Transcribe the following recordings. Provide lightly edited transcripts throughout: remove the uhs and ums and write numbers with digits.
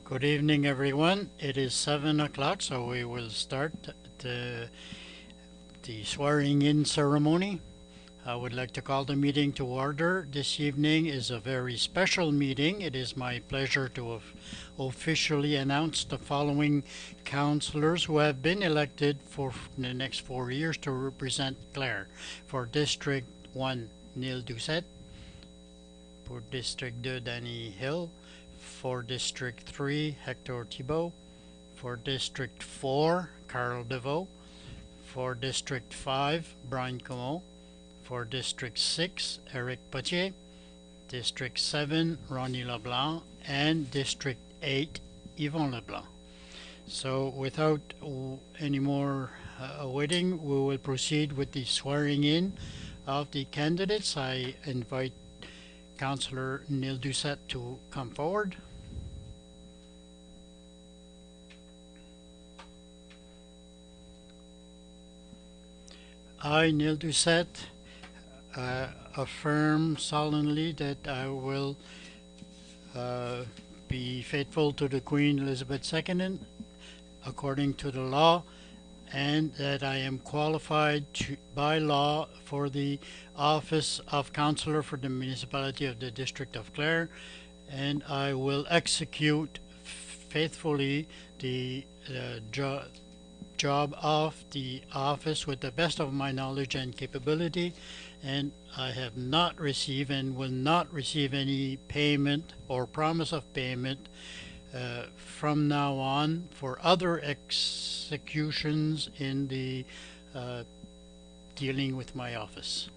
Good evening, everyone. It is 7 o'clock, so we will start the swearing in ceremony. I would like to call the meeting to order. This evening is a very special meeting. It is my pleasure to officially announce the following councillors who have been elected for the next 4 years to represent Clare. For District 1, Neil Doucette. For District 2, Danny Hill. For District 3, Hector Thibault. For District 4, Carl DeVoe. For District 5, Brian Como. For District 6, Eric Potier. District 7, Ronnie LeBlanc. And District 8, Yvon LeBlanc. So without any more waiting, we will proceed with the swearing in of the candidates. I invite Councillor Neil Doucette to come forward. I, Neil Doucette, affirm solemnly that I will be faithful to the Queen Elizabeth II according to the law, and that I am qualified by law for the office of councillor for the municipality of the District of Clare, and I will execute faithfully the job of the office with the best of my knowledge and capability, and I have not received and will not receive any payment or promise of payment from now on for other executions in the dealing with my office.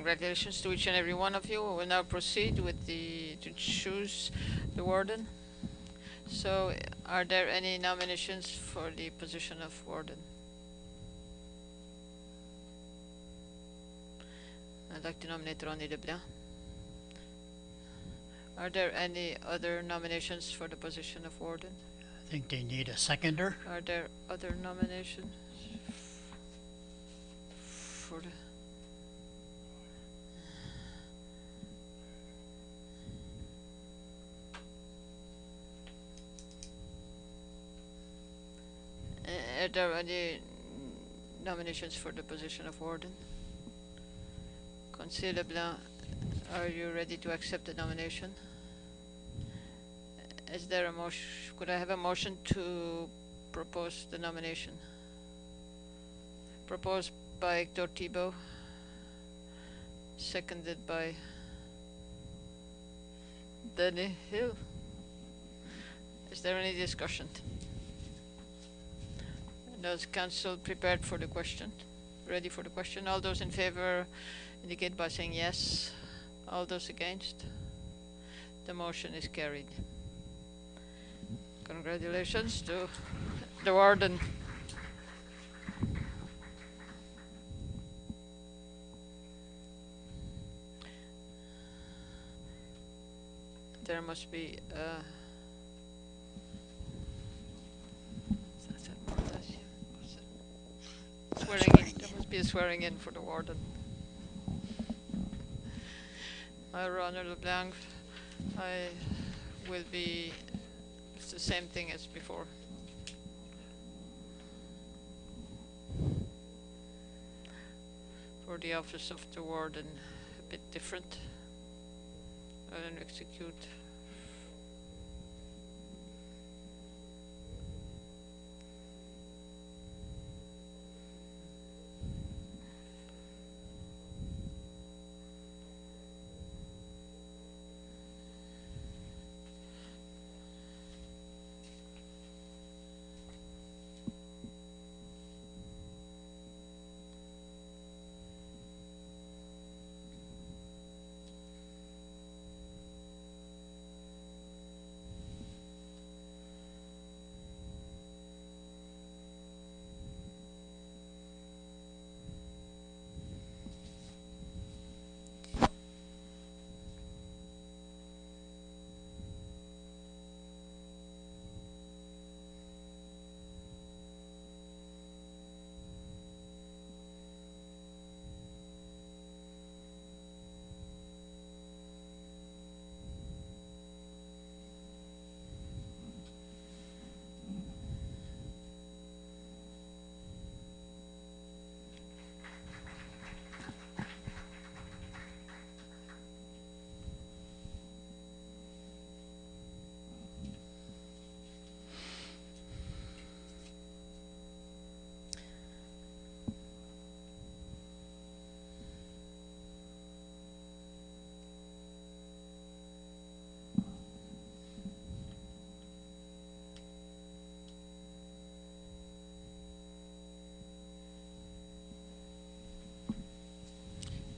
Congratulations to each and every one of you. We will now proceed with to choose the warden. So, are there any nominations for the position of warden? I'd like to nominate Ronnie Leblanc. Are there any other nominations for the position of warden? I think they need a seconder. Are there other nominations for the... Are there any nominations for the position of warden? Conseil Leblanc, are you ready to accept the nomination? Is there a motion? Could I have a motion to propose the nomination? Proposed by Hector Thibault, seconded by Danny Hill. Is there any discussion? Does council prepared for the question? Ready for the question? All those in favor indicate by saying yes. All those against? The motion is carried. Congratulations to the warden. There must be swearing in. There must be a swearing in for the warden. Ronald LeBlanc, I will be. It's the same thing as before. For the office of the warden, a bit different. I don't execute.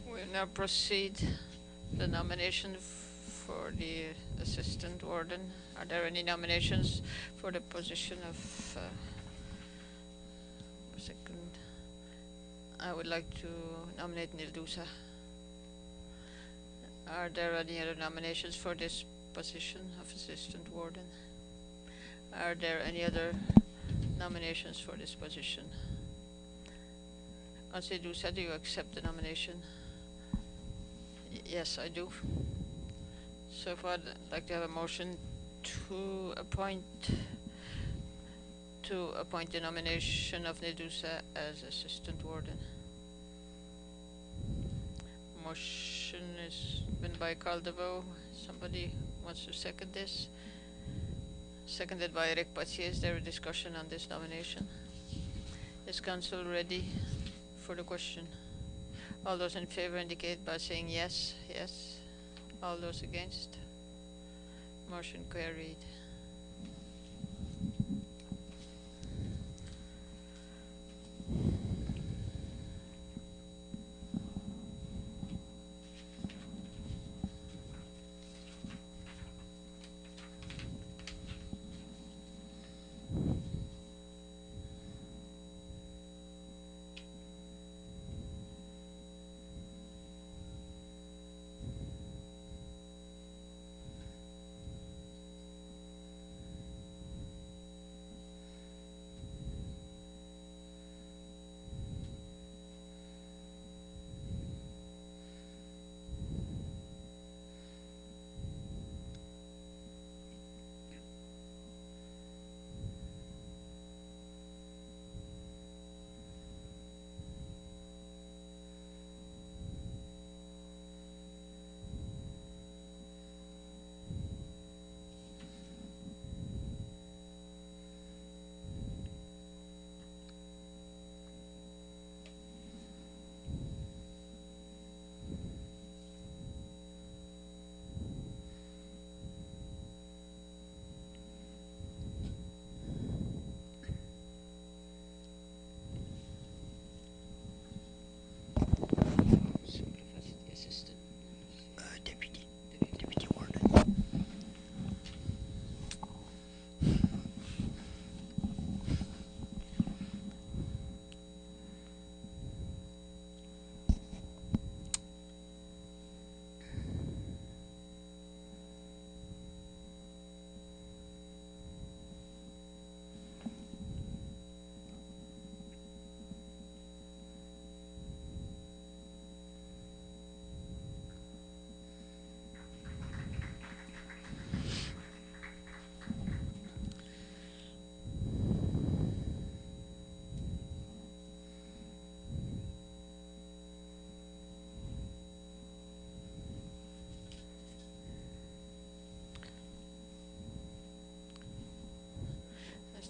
We'll now proceed the nomination for the assistant warden. Are there any nominations for the position of second? I would like to nominate Nildusa. Are there any other nominations for this position of assistant warden? Are there any other nominations for this position? Councillor Dusa, do you accept the nomination? Yes, I do. So far, I'd like to have a motion to appoint the nomination of Nedusa as assistant warden. Motion is been by Carl DeVoe. Somebody wants to second this? Seconded by Eric Patier. Is there a discussion on this nomination? Is council ready for the question? All those in favor indicate by saying yes. Yes. All those against? Motion carried.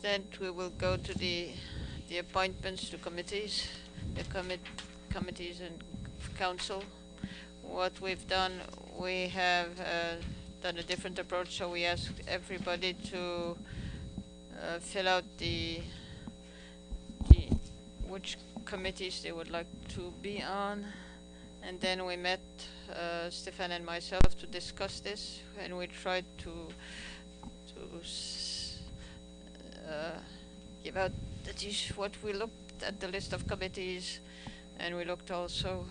Then we will go to the appointments to committees, the committees and council. What we've done, we have done a different approach. So we asked everybody to fill out the which committees they would like to be on, and then we met Stefan and myself to discuss this, and we tried to give out what we looked at the list of committees, and we looked also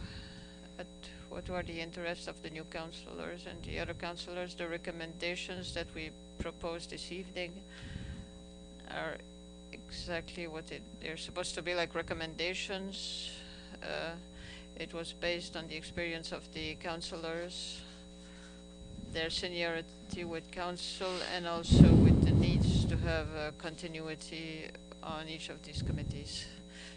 at what were the interests of the new councillors and the other councillors. The recommendations that we proposed this evening are exactly what they're supposed to be, like recommendations. It was based on the experience of the councillors, their seniority with council, and also with the needs to have continuity on each of these committees.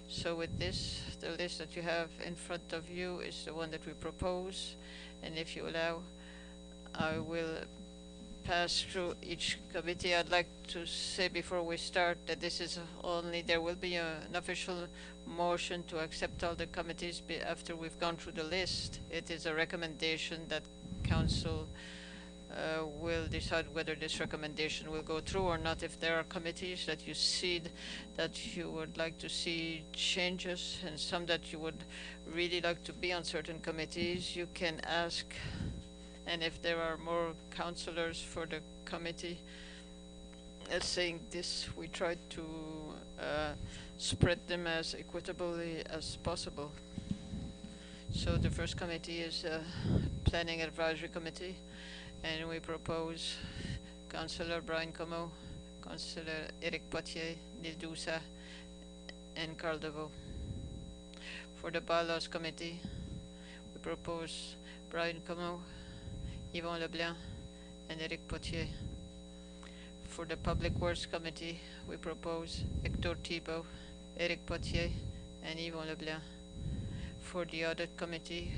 So with this, the list that you have in front of you is the one that we propose, and if you allow, I will pass through each committee. I'd like to say before we start that this is only, there will be an official motion to accept all the committees after we've gone through the list. It is a recommendation that council will decide whether this recommendation will go through or not. If there are committees that you see that you would like to see changes, and some that you would really like to be on certain committees, you can ask. And if there are more councillors for the committee, saying this, we try to spread them as equitably as possible. So the first committee is Planning Advisory Committee, and we propose Councillor Brian Como, Councillor Eric Potier, Neil Dousa, and Carl Deveau. For the Bylaws Committee, we propose Brian Como, Yvon Leblanc, and Eric Potier. For the Public Works Committee, we propose Hector Thibault, Eric Potier, and Yvon Leblanc. For the Audit Committee,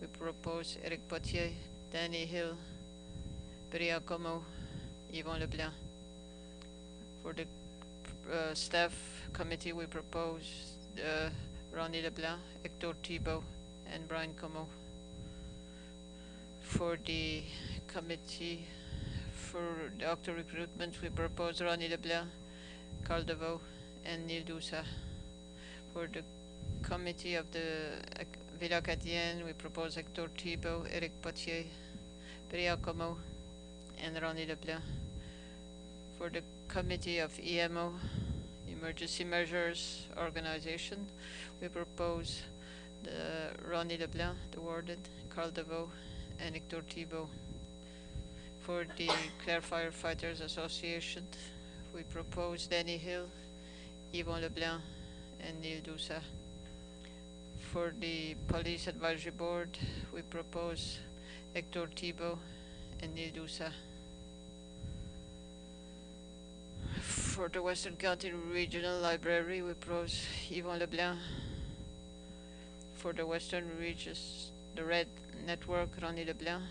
we propose Eric Potier, Danny Hill, Brian Como, Yvon Leblanc. For the Staff Committee, we propose Ronnie Leblanc, Hector Thibault, and Brian Como. For the committee for doctor recruitment, we propose Ronnie Leblanc, Carl Deveau, and Neil Dousa. For the committee of the Ville Acadienne, we propose Hector Thibault, Eric Potier, Brian Como, and Ronnie Leblanc. For the committee of EMO, Emergency Measures Organization, we propose Ronnie Leblanc, the warden, Carl Deveau, and Hector Thibault. For the Clare Firefighters Association, we propose Danny Hill, Yvon Leblanc, and Neil Dousa. For the Police Advisory Board, we propose Hector Thibault and Neil Dousa. For the Western County Regional Library, we propose Yvon Leblanc. For the Western Regis, the Red Network, Ronnie Leblanc.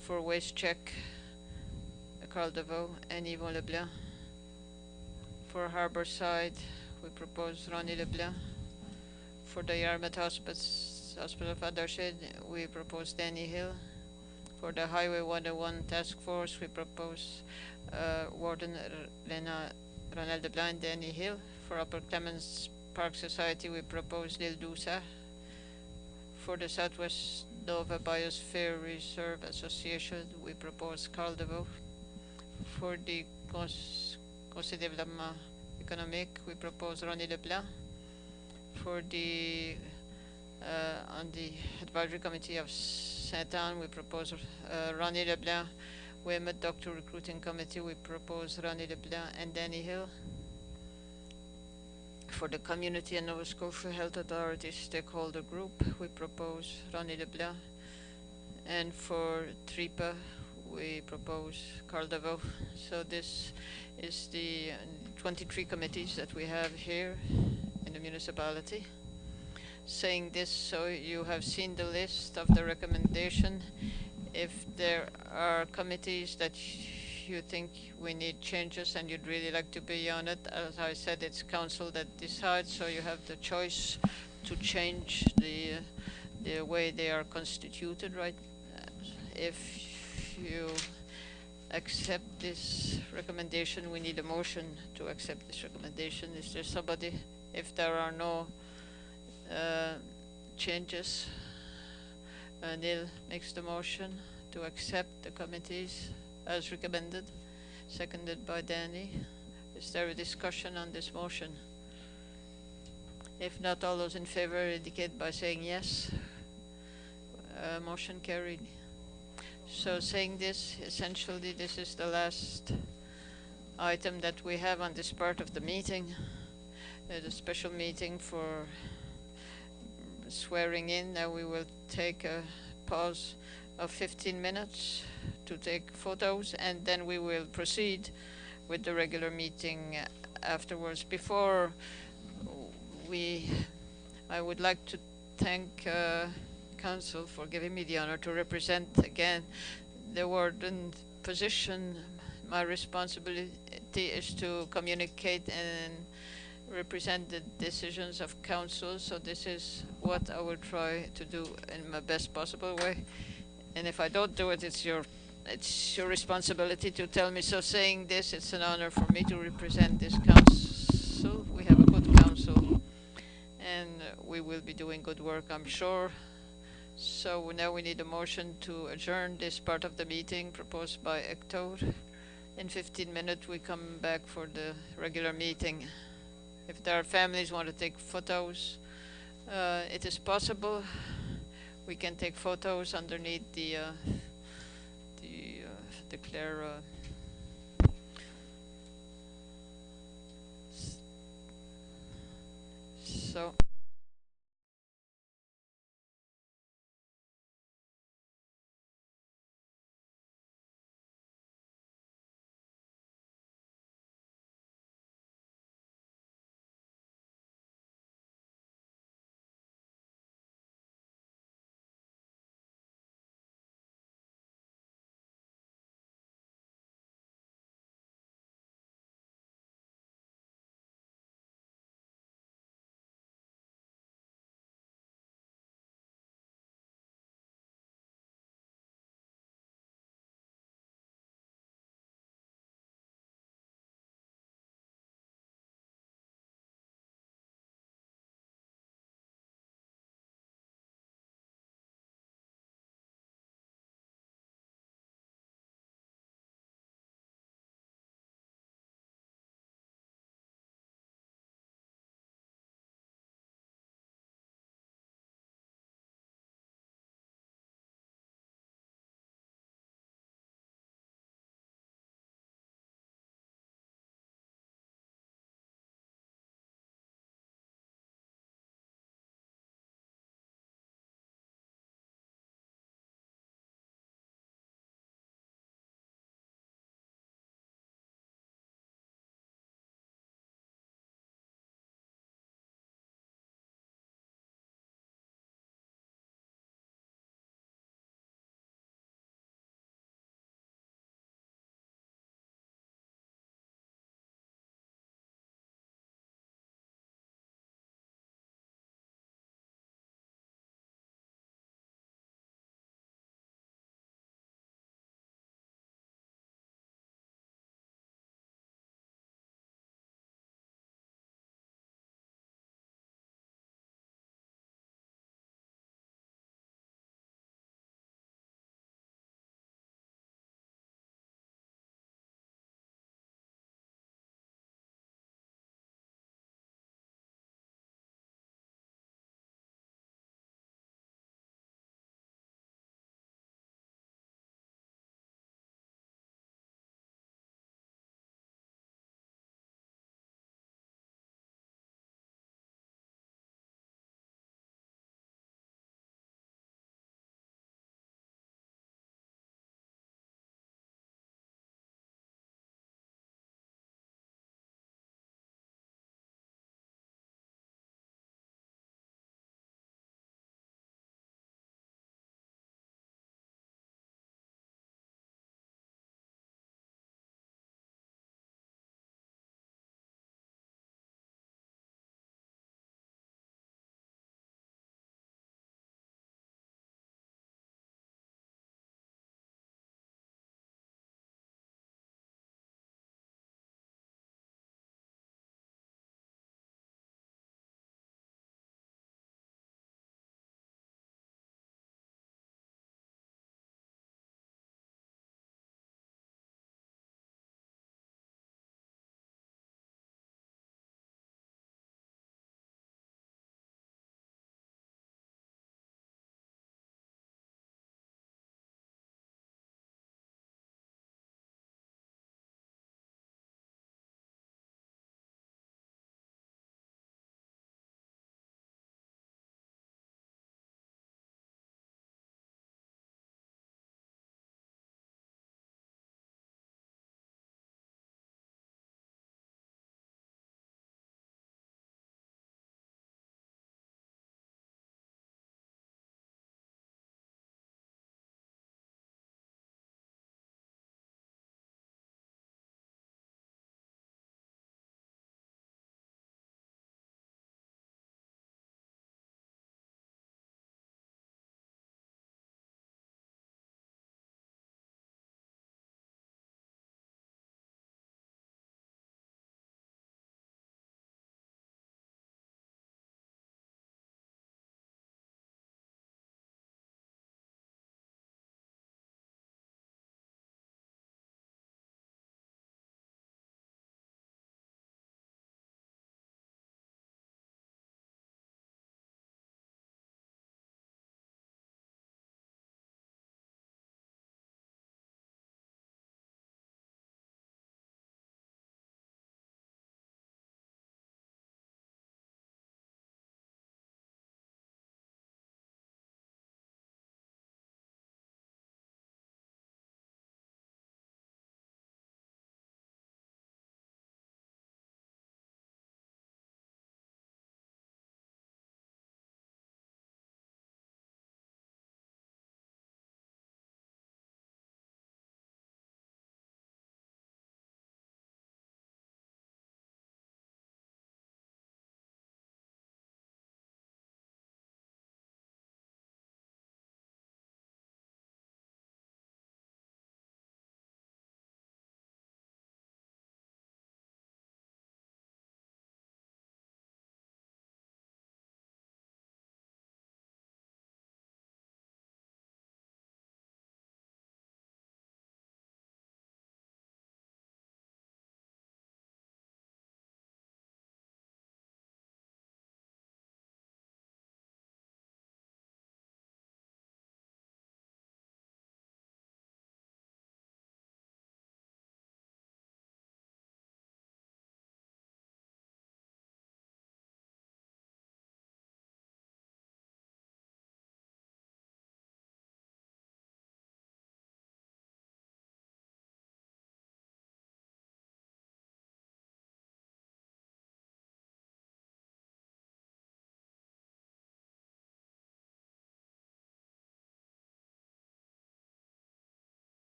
For Waste Check, Carl Deveau and Yvon Leblanc. For Harborside, we propose Ronnie Leblanc. For the Yarmouth Hospital of Adarshid, we propose Danny Hill. For the Highway 101 Task Force, we propose Warden Ronald Leblanc and Danny Hill. For Upper Clemens Park Society, we propose Neil Dousa. For the Southwest Nova Biosphere Reserve Association, we propose Carl Deveau. For the Conseil Développement Économique, we propose Ronnie Leblanc. For the on the Advisory Committee of Saint-Anne, we propose Ronnie Leblanc. Weymouth Doctor Recruiting Committee, we propose Ronnie Leblanc and Danny Hill. For the Community and Nova Scotia Health Authority Stakeholder Group, we propose Ronnie Leblanc. And for TRIPA, we propose Carl Deveau. So this is the 23 committees that we have here in the municipality. Saying this, so you have seen the list of the recommendation. If there are committees that you think we need changes and you'd really like to be on it, as I said, it's council that decides, so you have the choice to change the way they are constituted, right? If you accept this recommendation, we need a motion to accept this recommendation. Is there somebody? If there are no changes, Neil makes the motion to accept the committees as recommended, seconded by Danny. Is there a discussion on this motion? If not, all those in favor indicate by saying yes. Motion carried. So saying this, essentially this is the last item that we have on this part of the meeting. The special meeting for swearing in. Now we will take a pause of 15 minutes to take photos, and then we will proceed with the regular meeting afterwards. Before I would like to thank Council for giving me the honor to represent again the warden position. My responsibility is to communicate and represent the decisions of Council, so this is what I will try to do in my best possible way. And if I don't do it, it's your responsibility to tell me. So saying this, it's an honor for me to represent this council. We have a good council, and we will be doing good work, I'm sure. So now we need a motion to adjourn this part of the meeting proposed by Hector. In 15 minutes we come back for the regular meeting. If there are families who want to take photos, it is possible. We can take photos underneath the Clare so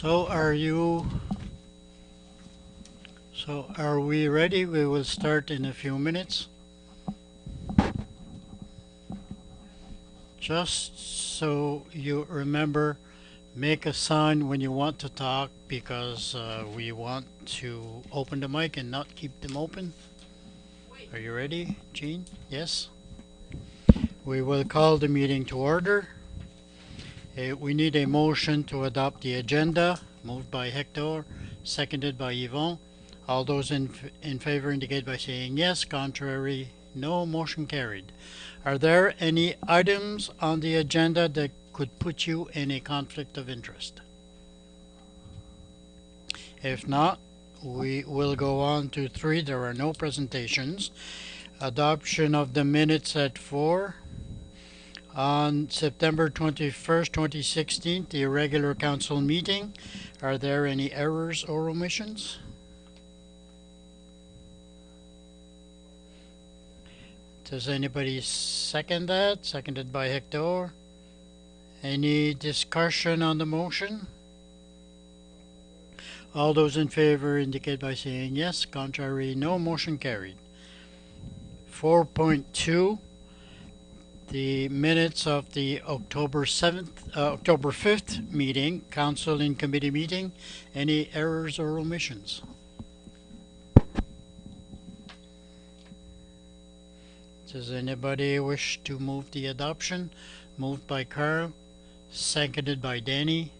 So are we ready? We will start in a few minutes. Just so you remember, make a sign when you want to talk because we want to open the mic and not keep them open. Are you ready, Jean? Yes? We will call the meeting to order. We need a motion to adopt the agenda, moved by Hector, seconded by Yvon. All those in favor indicate by saying yes, contrary, no, motion carried. Are there any items on the agenda that could put you in a conflict of interest? If not, we will go on to 3. There are no presentations. Adoption of the minutes at 4. On September 21st, 2016, the regular council meeting. Are there any errors or omissions? Does anybody second that? Seconded by Hector. Any discussion on the motion? All those in favor indicate by saying yes. Contrary, no. Motion carried. 4.2. The minutes of the October 5th meeting, council in committee meeting. Any errors or omissions? Does anybody wish to move the adoption? Moved by Carl, seconded by Danny.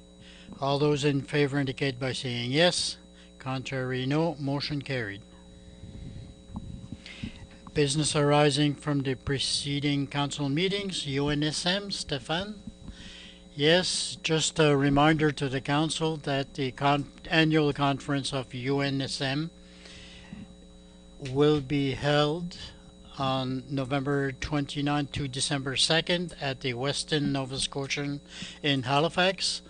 All those in favor indicate by saying yes. Contrary, no. Motion carried. Business arising from the preceding council meetings. UNSM, Stefan? Yes, just a reminder to the council that the annual conference of UNSM will be held on November 29th to December 2nd at the Westin Nova Scotian in Halifax.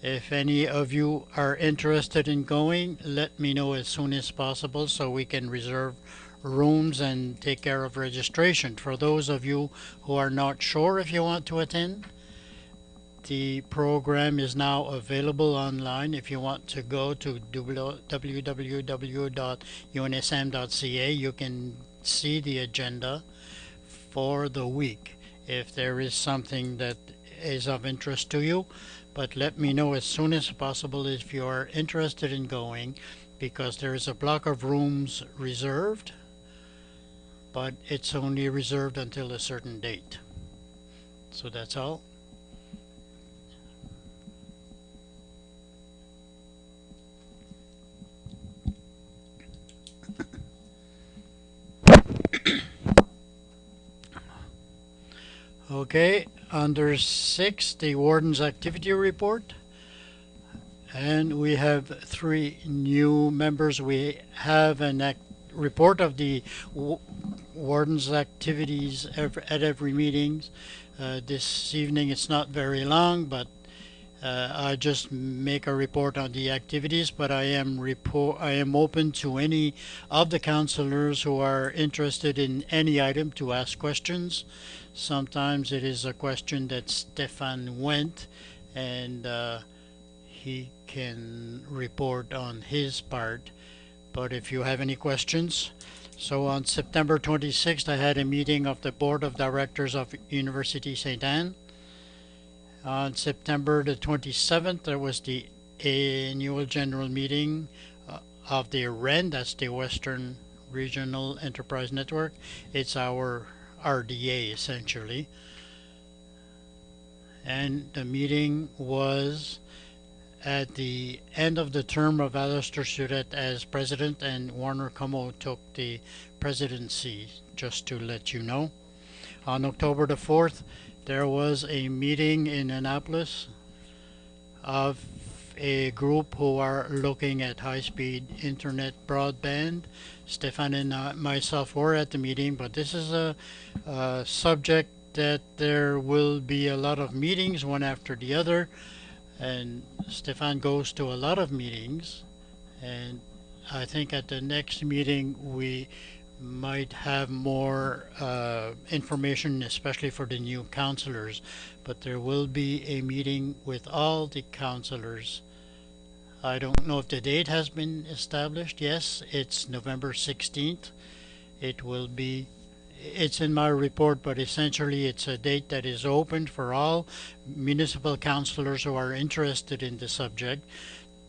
If any of you are interested in going, let me know as soon as possible so we can reserve rooms and take care of registration. For those of you who are not sure if you want to attend, the program is now available online. If you want to go to www.unsm.ca, you can see the agenda for the week if there is something that is of interest to you. But let me know as soon as possible if you are interested in going, because there is a block of rooms reserved, but it's only reserved until a certain date. So that's all. Okay, under 6, the warden's activity report. And we have 3 new members. We have a report of the warden's activities at every meeting. This evening it's not very long, but I just make a report on the activities, but I am open to any of the councillors who are interested in any item to ask questions. Sometimes it is a question that Stefan went, and he can report on his part. But if you have any questions. So on September 26th, I had a meeting of the Board of Directors of University St. Anne. On September the 27th, there was the annual general meeting of the REN, that's the Western Regional Enterprise Network. It's our RDA essentially. And the meeting was at the end of the term of Alistair Surette as president, and Warner Como took the presidency, just to let you know. On October the 4th, there was a meeting in Annapolis of a group who are looking at high-speed internet broadband. Stefan and myself were at the meeting, but this is a subject that there will be a lot of meetings, one after the other, and Stefan goes to a lot of meetings, and I think at the next meeting we might have more information, especially for the new councillors. But there will be a meeting with all the councillors I don't know if the date has been established. Yes, it's November 16th. It will be, it's in my report, but essentially it's a date that is open for all municipal councilors who are interested in the subject,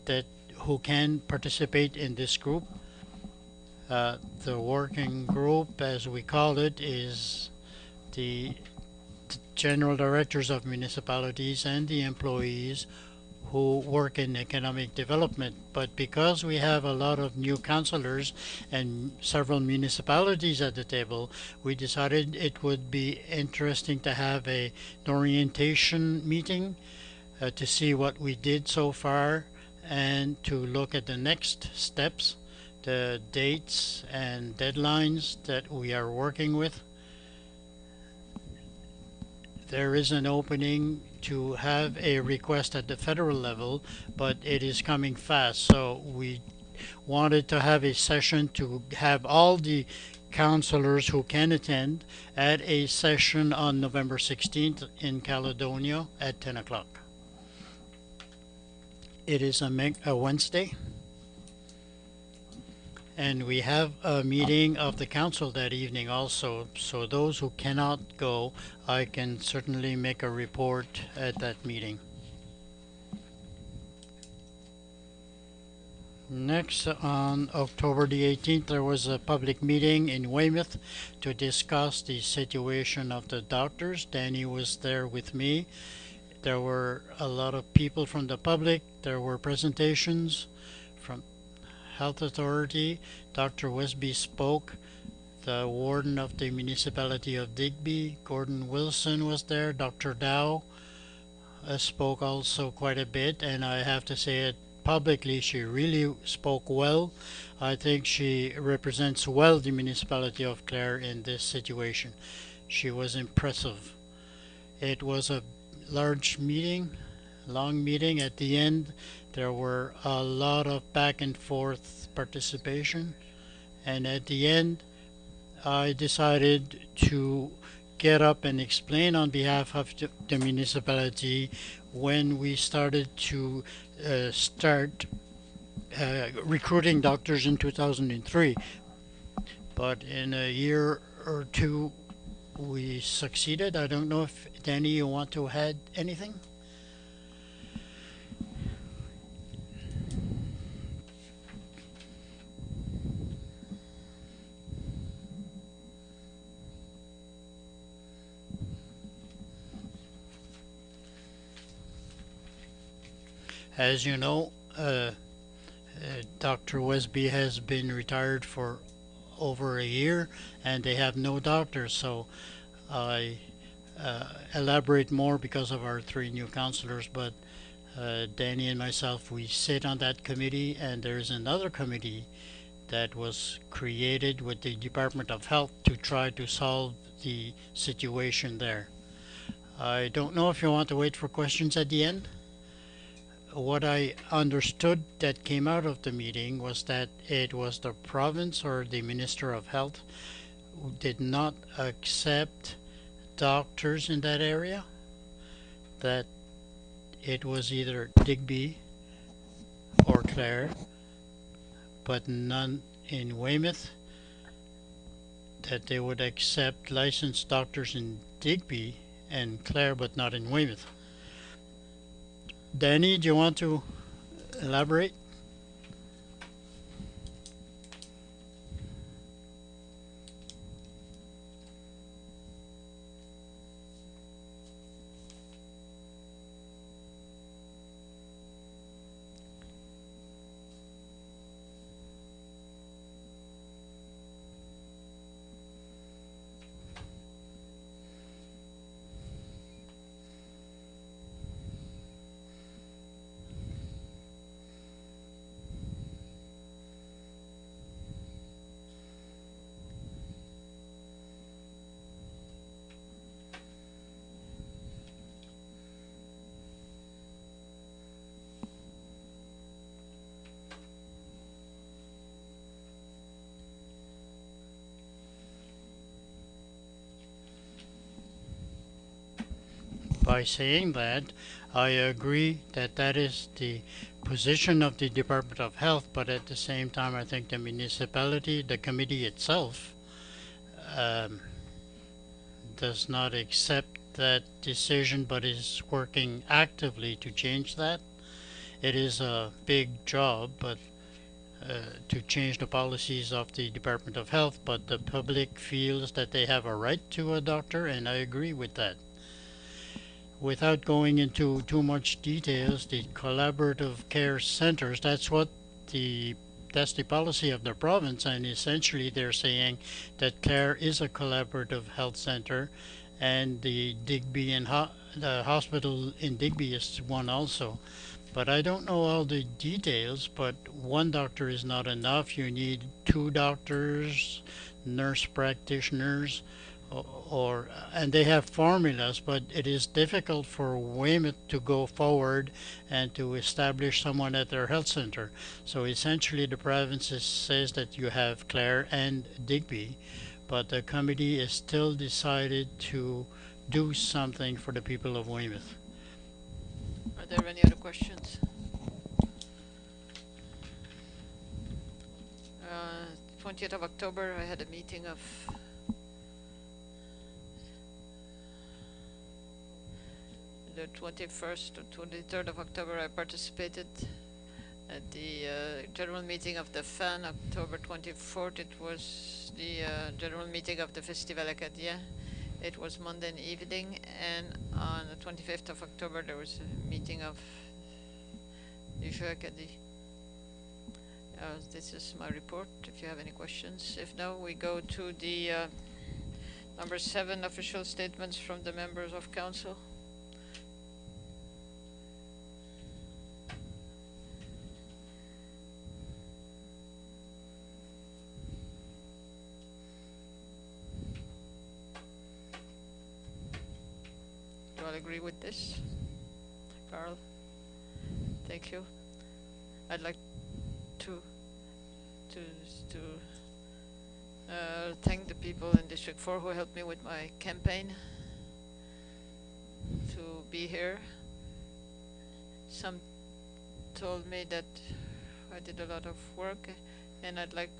that who can participate in this group. The working group, as we call it, is the general directors of municipalities and the employees who work in economic development. But because we have a lot of new councillors and several municipalities at the table, we decided it would be interesting to have an orientation meeting to see what we did so far and to look at the next steps, the dates and deadlines that we are working with. There is an opening to have a request at the federal level, but it is coming fast. So we wanted to have a session to have all the councilors who can attend at a session on November 16th in Caledonia at 10 o'clock. It is a Wednesday, and we have a meeting of the council that evening also, so those who cannot go, I can certainly make a report at that meeting. Next, on October the 18th, there was a public meeting in Weymouth to discuss the situation of the doctors. Danny was there with me. There were a lot of people from the public. There were presentations from Health Authority. Dr. Westby spoke. The warden of the municipality of Digby, Gordon Wilson, was there. Dr. Dow spoke also quite a bit, and I have to say it publicly, she really spoke well. I think she represents well the municipality of Clare in this situation. She was impressive. It was a large meeting, long meeting. At the end, there were a lot of back and forth participation, and at the end, I decided to get up and explain on behalf of the municipality when we started to start recruiting doctors in 2003. But in a year or two, we succeeded. I don't know if Danny, you want to add anything? As you know, Dr. Westby has been retired for over a year, and they have no doctors. So I elaborate more because of our three new counselors. But Danny and myself, we sit on that committee, and there's another committee that was created with the Department of Health to try to solve the situation there. I don't know if you want to wait for questions at the end. What I understood that came out of the meeting was that it was the province or the Minister of Health who did not accept doctors in that area, that it was either Digby or Clare, but none in Weymouth, that they would accept licensed doctors in Digby and Clare, but not in Weymouth. Danny, do you want to elaborate? By saying that, I agree that that is the position of the Department of Health, but at the same time, I think the municipality, the committee itself, um, does not accept that decision, but is working actively to change that. It is a big job, but to change the policies of the Department of Health, but the public feels that they have a right to a doctor, and I agree with that. Without going into too much details, the collaborative care centers, the that's the policy of the province, and essentially they're saying that Clare is a collaborative health center, and the hospital in Digby is one also. But I don't know all the details, but one doctor is not enough. You need two doctors, nurse practitioners, or and they have formulas, but it is difficult for Weymouth to go forward and to establish someone at their health center. So essentially, the province says that you have Clare and Digby, but the committee is still decided to do something for the people of Weymouth. Are there any other questions? 20th of October, I had a meeting of the 21st or 23rd of October. I participated at the general meeting of the FAN. October 24th, it was the general meeting of the Festival Acadien. It was Monday evening, and on the 25th of October there was a meeting of the Jeux Acadie. This is my report, if you have any questions. If no, we go to the number 7, official statements from the members of council. Do all agree with this? Carl? Thank you. I'd like to thank the people in District 4 who helped me with my campaign to be here. Some told me that I did a lot of work, and I'd like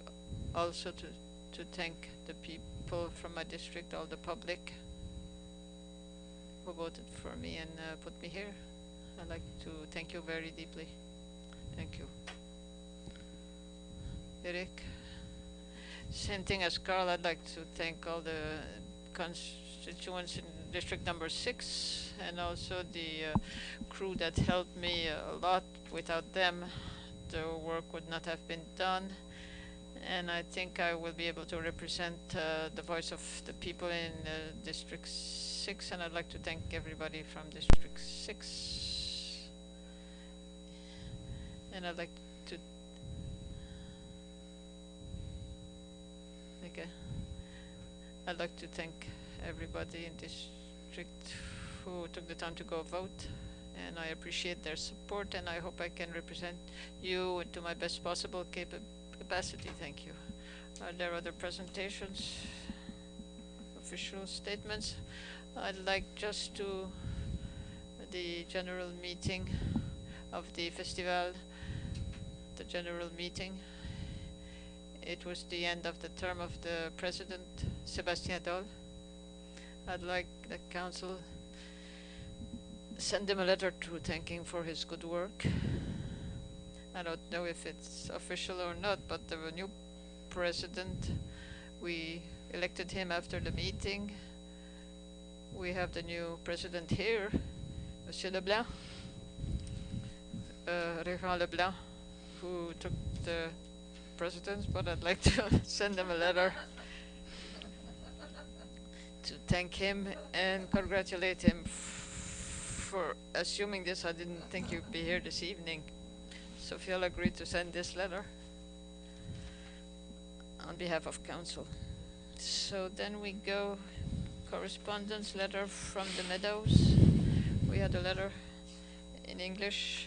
also to thank the people from my district, all the public who voted for me and put me here. I'd like to thank you very deeply. Thank you. Eric? Same thing as Carl. I'd like to thank all the constituents in district number 6 and also the crew that helped me a lot. Without them, the work would not have been done. And I think I will be able to represent the voice of the people in District 6, and I'd like to thank everybody from District 6. And I'd like to I'd like to thank everybody in District who took the time to go vote, and I appreciate their support, and I hope I can represent you to my best possible capacity. Thank you. Are there other presentations? Official statements? I'd like just to the general meeting of the festival, the general meeting. It was the end of the term of the president, Sébastien Doll. I'd like the council send him a letter to thank him for his good work. I don't know if it's official or not, but the new president, we elected him after the meeting. We have the new president here, Monsieur Leblanc, Réjean Leblanc, who took the presidents, but I'd like to send him a letter to thank him and congratulate him for assuming this. I didn't think you'd be here this evening. So if you'll agree to send this letter on behalf of council. So then we go correspondence letter from the Meadows. We had a letter in English.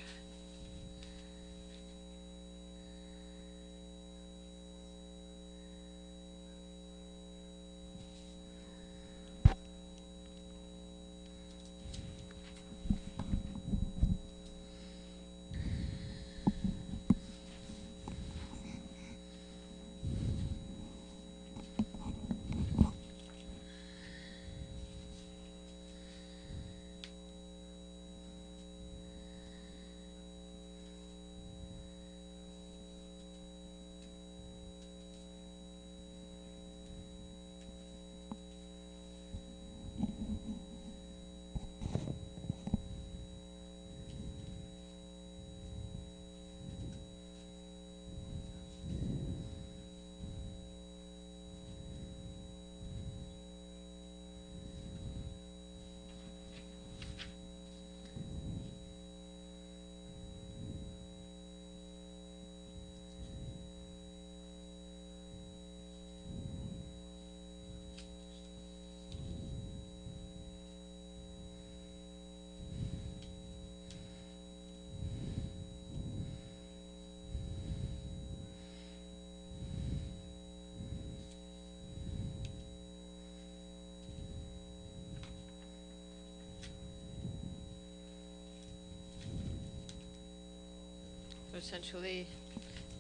essentially,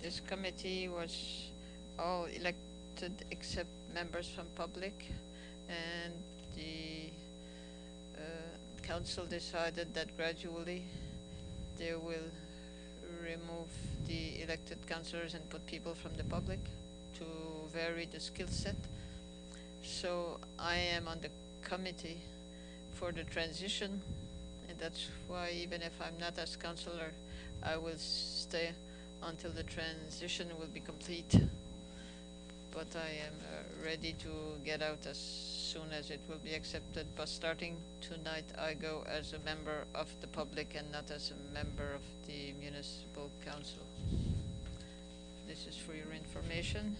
this committee was all elected except members from public, and the council decided that gradually they will remove the elected councillors and put people from the public to vary the skill set. So I am on the committee for the transition, and that's why even if I'm not as councillor, I will stay until the transition will be complete. But I am ready to get out as soon as it will be accepted. But starting tonight, I go as a member of the public and not as a member of the municipal council. This is for your information.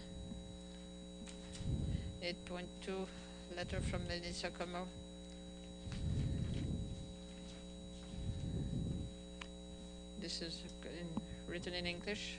8.2, letter from Melissa Como. This is written in English.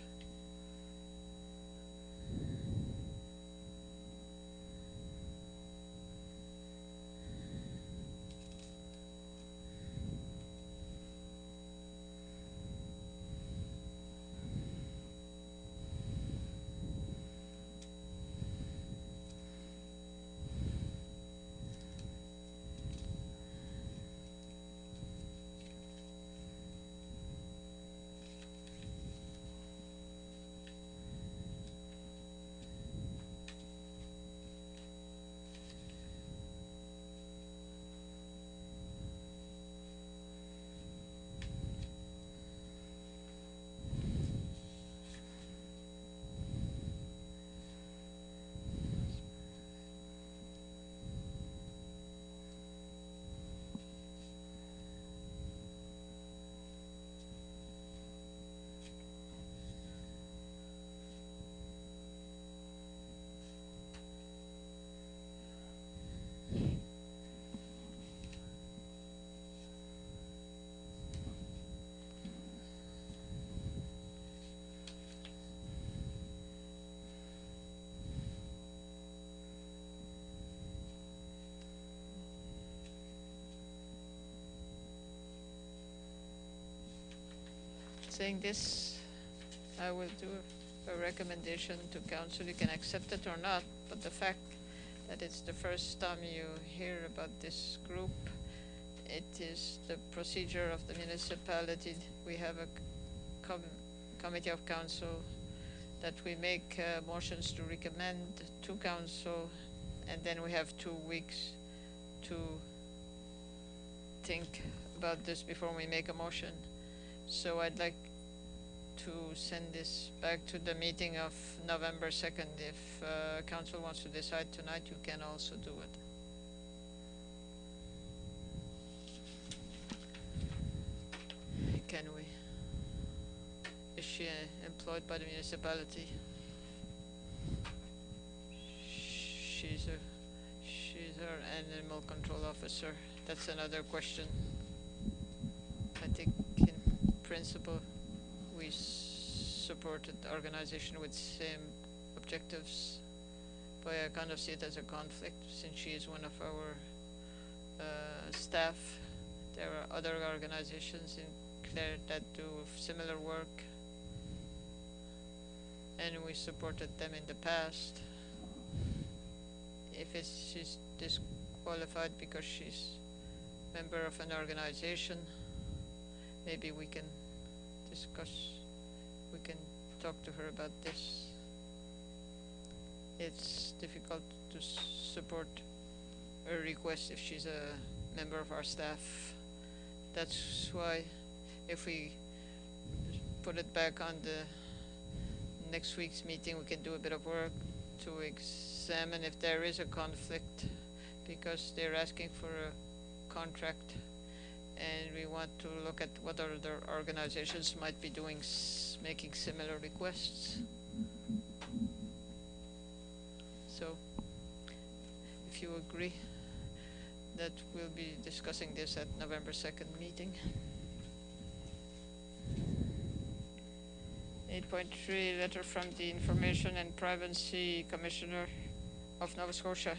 Saying this, I will do a recommendation to council. You can accept it or not, but the fact that it's the first time you hear about this group, it is the procedure of the municipality. We have a committee of council that we make motions to recommend to council, and then we have 2 weeks to think about this before we make a motion. So I'd like to send this back to the meeting of November 2nd. If council wants to decide tonight, you can also do it. Can we? Is she employed by the municipality? She's our animal control officer. That's another question. I think in principle we supported the organization with same objectives, but I kind of see it as a conflict since she is one of our staff. There are other organizations in Clare that do similar work, and we supported them in the past. If she's disqualified because she's member of an organization, maybe we can talk to her about this. It's difficult to support a request if she's a member of our staff. That's why if we put it back on the next week's meeting, we can do a bit of work to examine if there is a conflict, because they're asking for a contract, and we want to look at what other organizations might be doing, making similar requests. So, if you agree, that we'll be discussing this at November 2nd meeting. 8.3, letter from the Information and Privacy Commissioner of Nova Scotia.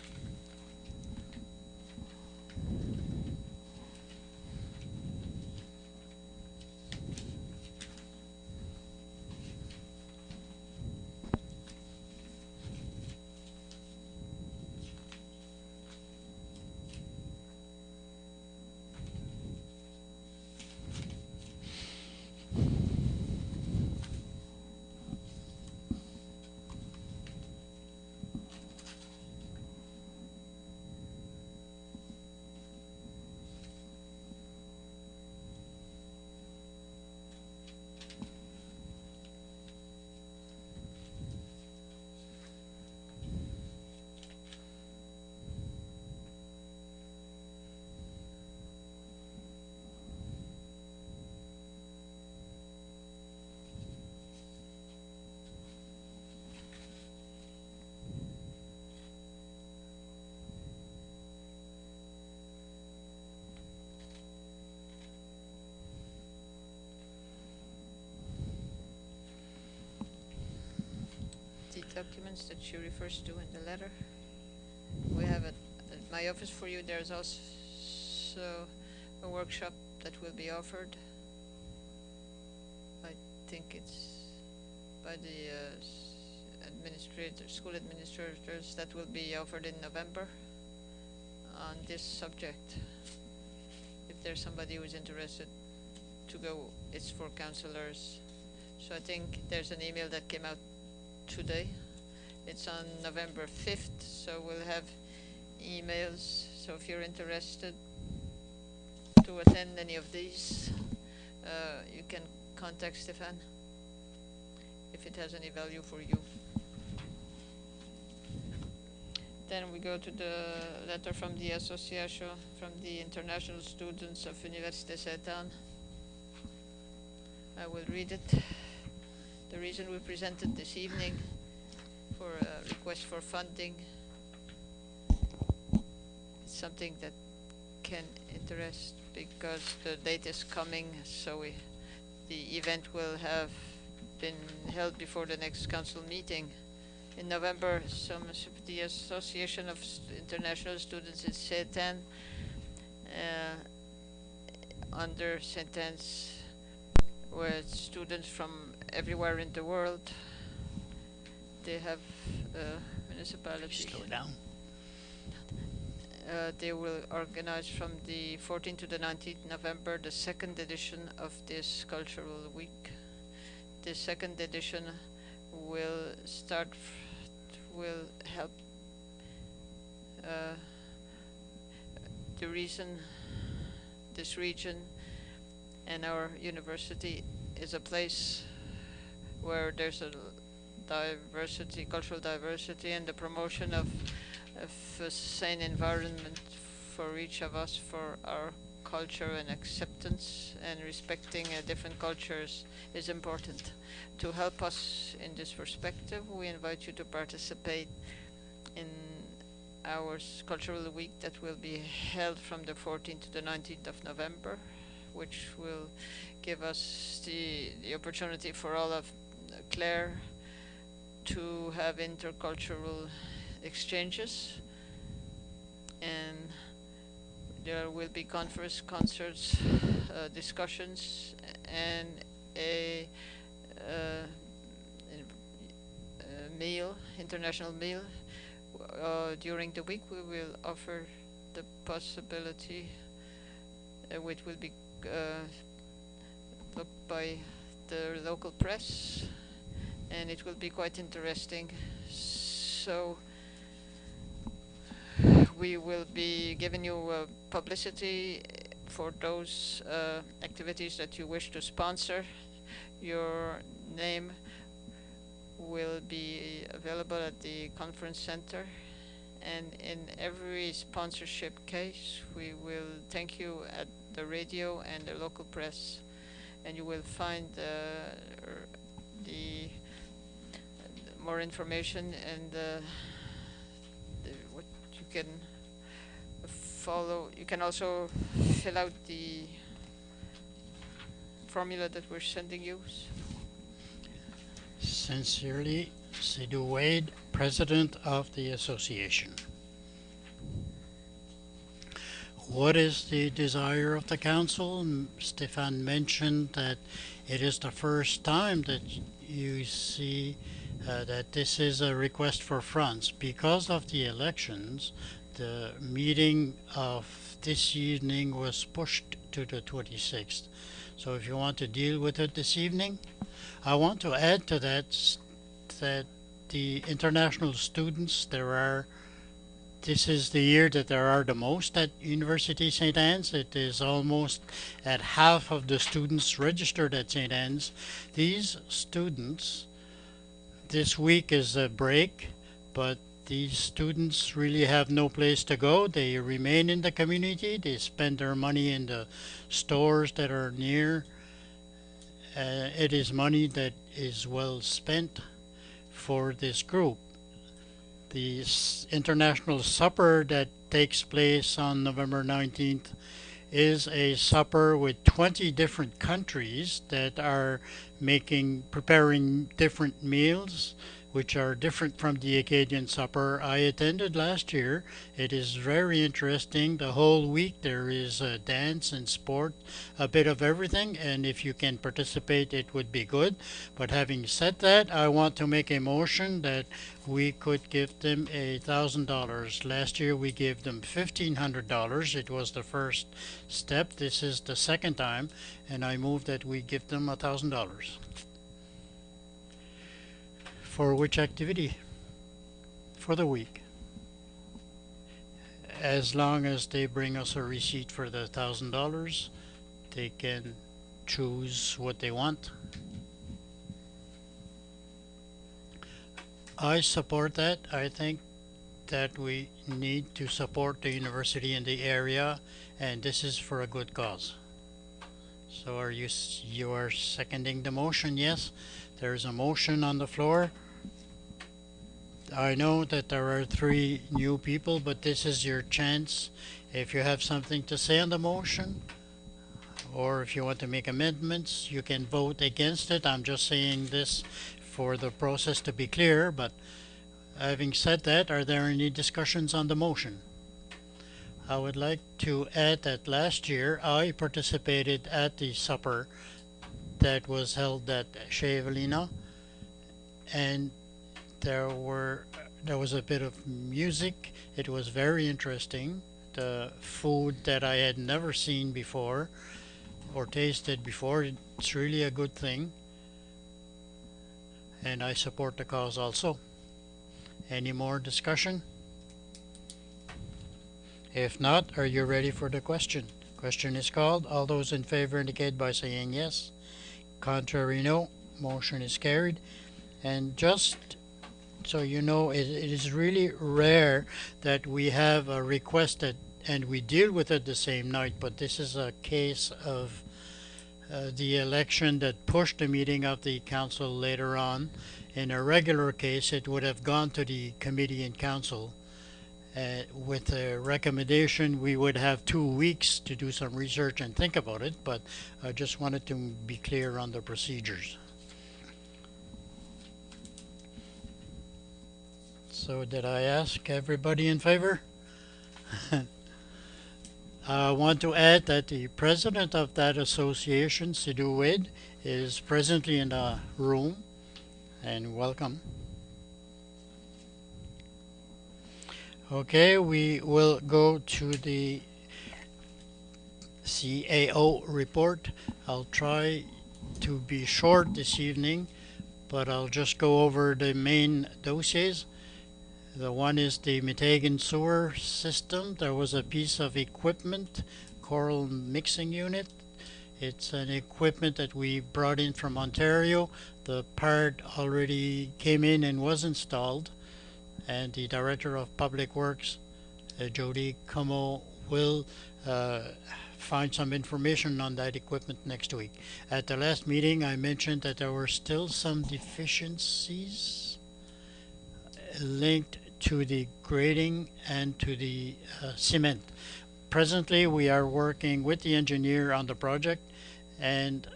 documents that she refers to in the letter. We have at my office for you. There's also a workshop that will be offered. I think it's by the school administrators, that will be offered in November on this subject. If there's somebody who's interested to go, it's for counselors. So I think there's an email that came out today. It's on November 5th, so we'll have emails. So if you're interested to attend any of these, you can contact Stefan if it has any value for you. Then we go to the letter from the Association, from the International Students of Université Saint-Anne. I will read it. The reason we presented this evening for a request for funding is something that can interest, because the date is coming, so the event will have been held before the next council meeting. In November, the Association of International Students in Saint-Anne, under Saint-Anne's, where students from everywhere in the world, they have municipalities. Slow down. They will organize from the 14th to the 19th November the second edition of this cultural week. The second edition will will help this region and our university is a place where there's a diversity, cultural diversity, and the promotion of a sane environment for each of us, for our culture and acceptance and respecting different cultures is important. To help us in this perspective, we invite you to participate in our cultural week that will be held from the 14th to the 19th of November, which will give us the opportunity for all of Clare to have intercultural exchanges, and there will be concerts, discussions, and a international meal. During the week we will offer the possibility, which will be looked by the local press, and it will be quite interesting. So we will be giving you publicity for those activities that you wish to sponsor. Your name will be available at the conference center, and in every sponsorship case we will thank you at the radio and the local press, and you will find the more information and what you can follow. You can also fill out the formula that we're sending you. Sincerely, Sidhu Wade, President of the Association. What is the desire of the Council? Stefan mentioned that it is the first time that you see that this is a request for funds. Because of the elections, the meeting of this evening was pushed to the 26th. So if you want to deal with it this evening, I want to add to that that the international students, this is the year that there are the most at University St. Anne's. It is almost at half of the students registered at St. Anne's. These students, this week is a break, but these students really have no place to go. They remain in the community. They spend their money in the stores that are near. It is money that is well spent for this group. The international supper that takes place on November 19th is a supper with 20 different countries that are preparing different meals which are different from the Acadian supper. I attended last year. It is very interesting. The whole week there is a dance and sport, a bit of everything, and if you can participate, it would be good. But having said that, I want to make a motion that we could give them $1,000. Last year we gave them $1,500. It was the first step. This is the second time, and I move that we give them $1,000. For which activity? For the week. As long as they bring us a receipt for the $1,000, they can choose what they want. I support that. I think that we need to support the university in the area, and this is for a good cause. So you are seconding the motion? Yes. There's a motion on the floor. I know that there are 3 new people, but this is your chance. If you have something to say on the motion, or if you want to make amendments, you can vote against it. I'm just saying this for the process to be clear, but having said that, are there any discussions on the motion? I would like to add that last year I participated at the supper that was held at Chez Evelina, and there was a bit of music. It was very interesting. The food that I had never seen before or tasted before, it's really a good thing, and I support the cause also. Any more discussion? If not, are you ready for the question? Question is called. All those in favor indicate by saying yes. Contrary, no. Motion is carried. And just so you know, it is really rare that we have a request that, and we deal with it the same night, but this is a case of the election that pushed the meeting of the council later on. In a regular case, it would have gone to the committee and council. With a recommendation, we would have 2 weeks to do some research and think about it, but I just wanted to be clear on the procedures. So did I ask everybody in favor? I want to add that the president of that association, Sidhu Wade, is presently in the room, and welcome. Okay, we will go to the CAO report. I'll try to be short this evening, but I'll just go over the main dossiers. The one is the Metagan sewer system. There was a piece of equipment, coral mixing unit. It's an equipment that we brought in from Ontario. The part already came in and was installed, and the Director of Public Works, Jody Como, will find some information on that equipment next week. At the last meeting, I mentioned that there were still some deficiencies linked to the grading and to the cement. Presently, we are working with the engineer on the project and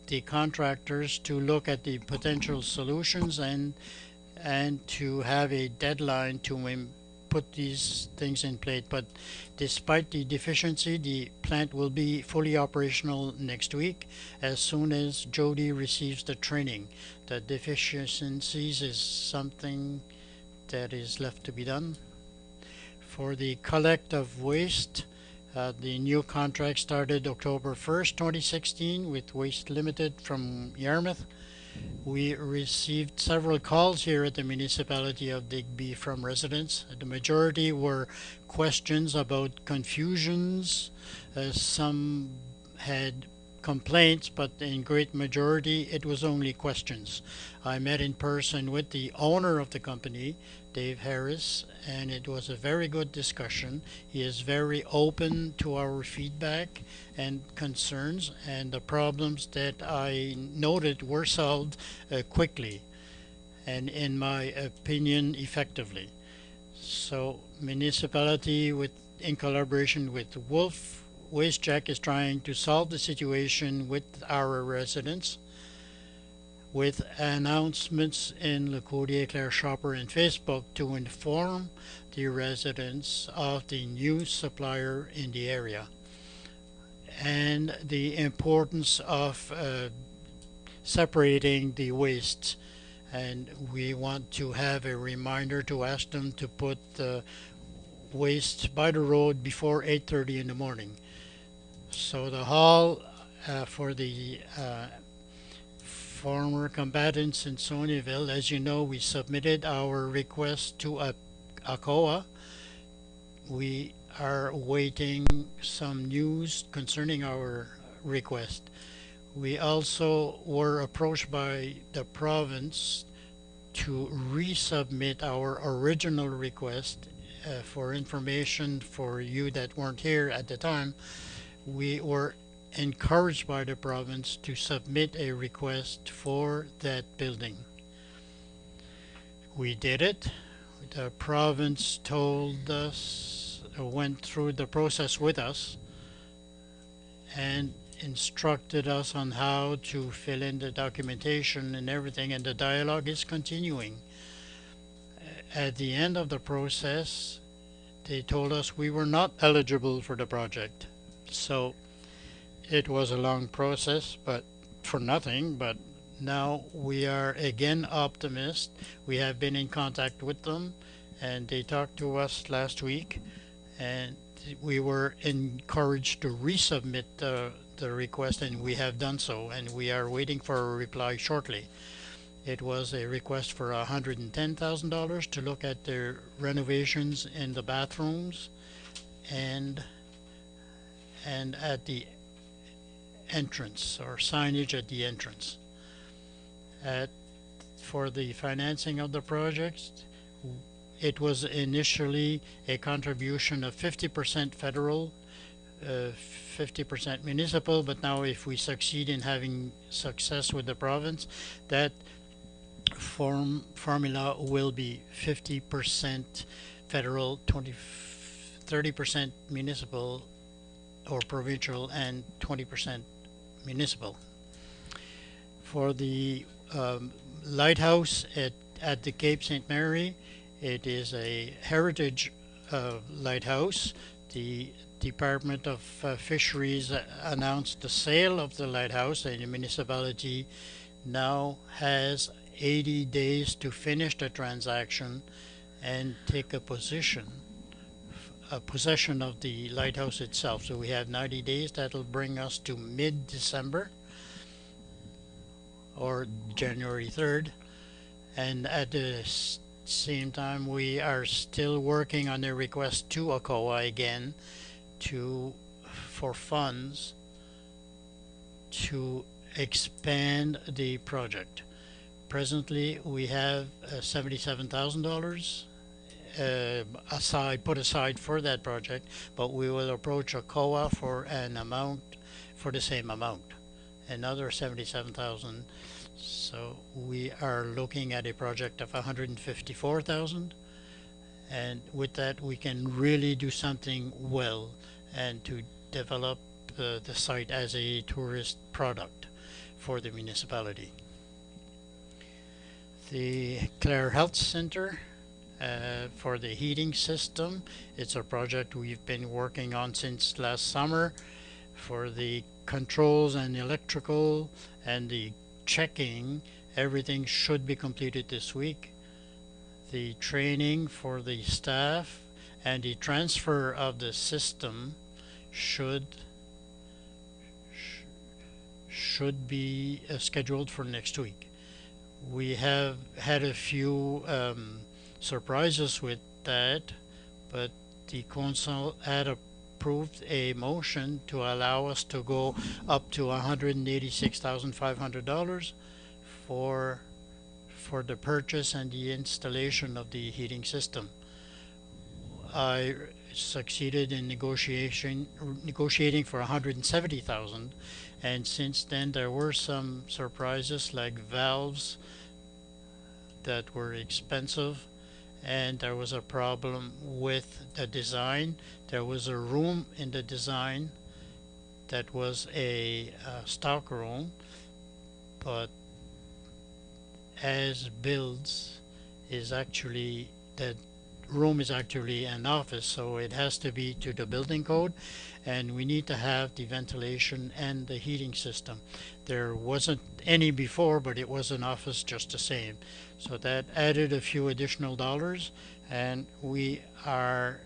the contractors to look at the potential solutions and to have a deadline to put these things in place. But despite the deficiency, the plant will be fully operational next week as soon as Jody receives the training. The deficiencies is something that is left to be done. For the collect of waste, the new contract started October 1st, 2016 with Waste Limited from Yarmouth. We received several calls here at the municipality of Digby from residents. The majority were questions about confusions. Some had complaints, but in great majority it was only questions. I met in person with the owner of the company, Dave Harris, and it was a very good discussion. He is very open to our feedback and concerns, and the problems that I noted were solved quickly and, in my opinion, effectively. So municipality, in collaboration with Wolf WasteCheck, is trying to solve the situation with our residents. with announcements in Le Courrier Clare Shopper and Facebook to inform the residents of the new supplier in the area and the importance of separating the wastes. And we want to have a reminder to ask them to put the waste by the road before 8:30 in the morning. So the hall for the former combatants in Sonyville, as you know, we submitted our request to ACOA. We are awaiting some news concerning our request. We also were approached by the province to resubmit our original request. For information for you that weren't here at the time, we were encouraged by the province to submit a request for that building. We did it. The province told us, went through the process with us, and instructed us on how to fill in the documentation and everything, and the dialogue is continuing. At the end of the process, they told us we were not eligible for the project. So it was a long process, but for nothing. But now we are again optimistic. We have been in contact with them, and they talked to us last week, and we were encouraged to resubmit the request, and we have done so, and we are waiting for a reply shortly. It was a request for $110,000 to look at the renovations in the bathrooms and at the entrance, or signage at the entrance. For the financing of the project, it was initially a contribution of 50% federal, 50% municipal, but now if we succeed in having success with the province, that formula will be 50% federal, 30% municipal or provincial, and 20% municipal. For the lighthouse at the Cape St. Mary, it is a heritage lighthouse. The Department of Fisheries announced the sale of the lighthouse, and the municipality now has 80 days to finish the transaction and take a possession of the lighthouse itself. So we have 90 days. That'll bring us to mid-December or January 3rd. And at the same time, we are still working on a request to ACOA again for funds to expand the project. Presently, we have $77,000 put aside for that project, but we will approach ACOA for the same amount, another 77,000. So we are looking at a project of 154,000, and with that we can really do something well and to develop the site as a tourist product for the municipality. The Clare Health Center for the heating system, it's a project we've been working on since last summer. For the controls and electrical and the checking, everything should be completed this week. The training for the staff and the transfer of the system should be scheduled for next week. We have had a few surprises with that, but the council had approved a motion to allow us to go up to $186,500 for the purchase and the installation of the heating system. I succeeded in negotiating for $170,000, and since then there were some surprises like valves that were expensive, and there was a problem with the design. There was a room in the design that was a stock room, but as builds is actually, that room is actually an office, so it has to be to the building code, and we need to have the ventilation and the heating system. There wasn't any before, but it was an office just the same. So that added a few additional dollars, and we are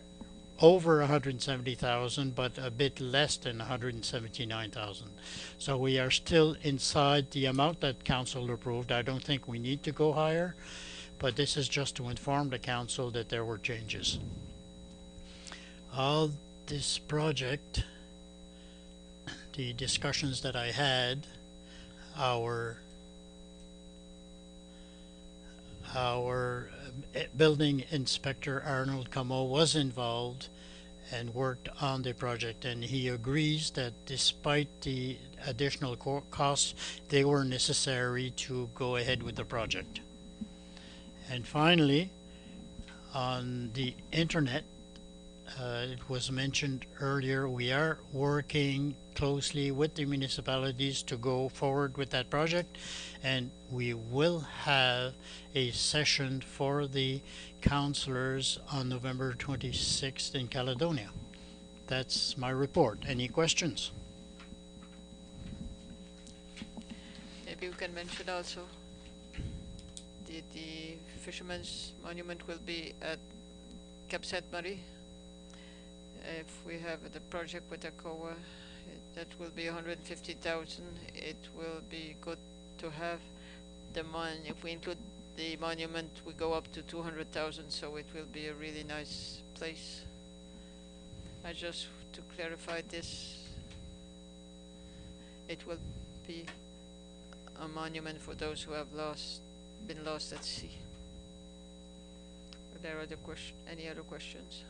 over 170,000, but a bit less than 179,000. So we are still inside the amount that council approved. I don't think we need to go higher, but this is just to inform the council that there were changes. All this project, the discussions that I had, our building inspector Arnold Camo was involved and worked on the project, and he agrees that despite the additional costs, they were necessary to go ahead with the project. And finally, on the internet, it was mentioned earlier, we are working closely with the municipalities to go forward with that project, and we will have a session for the councillors on November 26th in Caledonia. That's my report. Any questions? Maybe we can mention also the Fisherman's Monument will be at Cap Sainte-Marie. If we have the project with ACOA, that will be 150,000. It will be good to have the if we include the monument, we go up to 200,000, so it will be a really nice place. I just to clarify this, it will be a monument for those who have been lost at sea. Are there any other questions?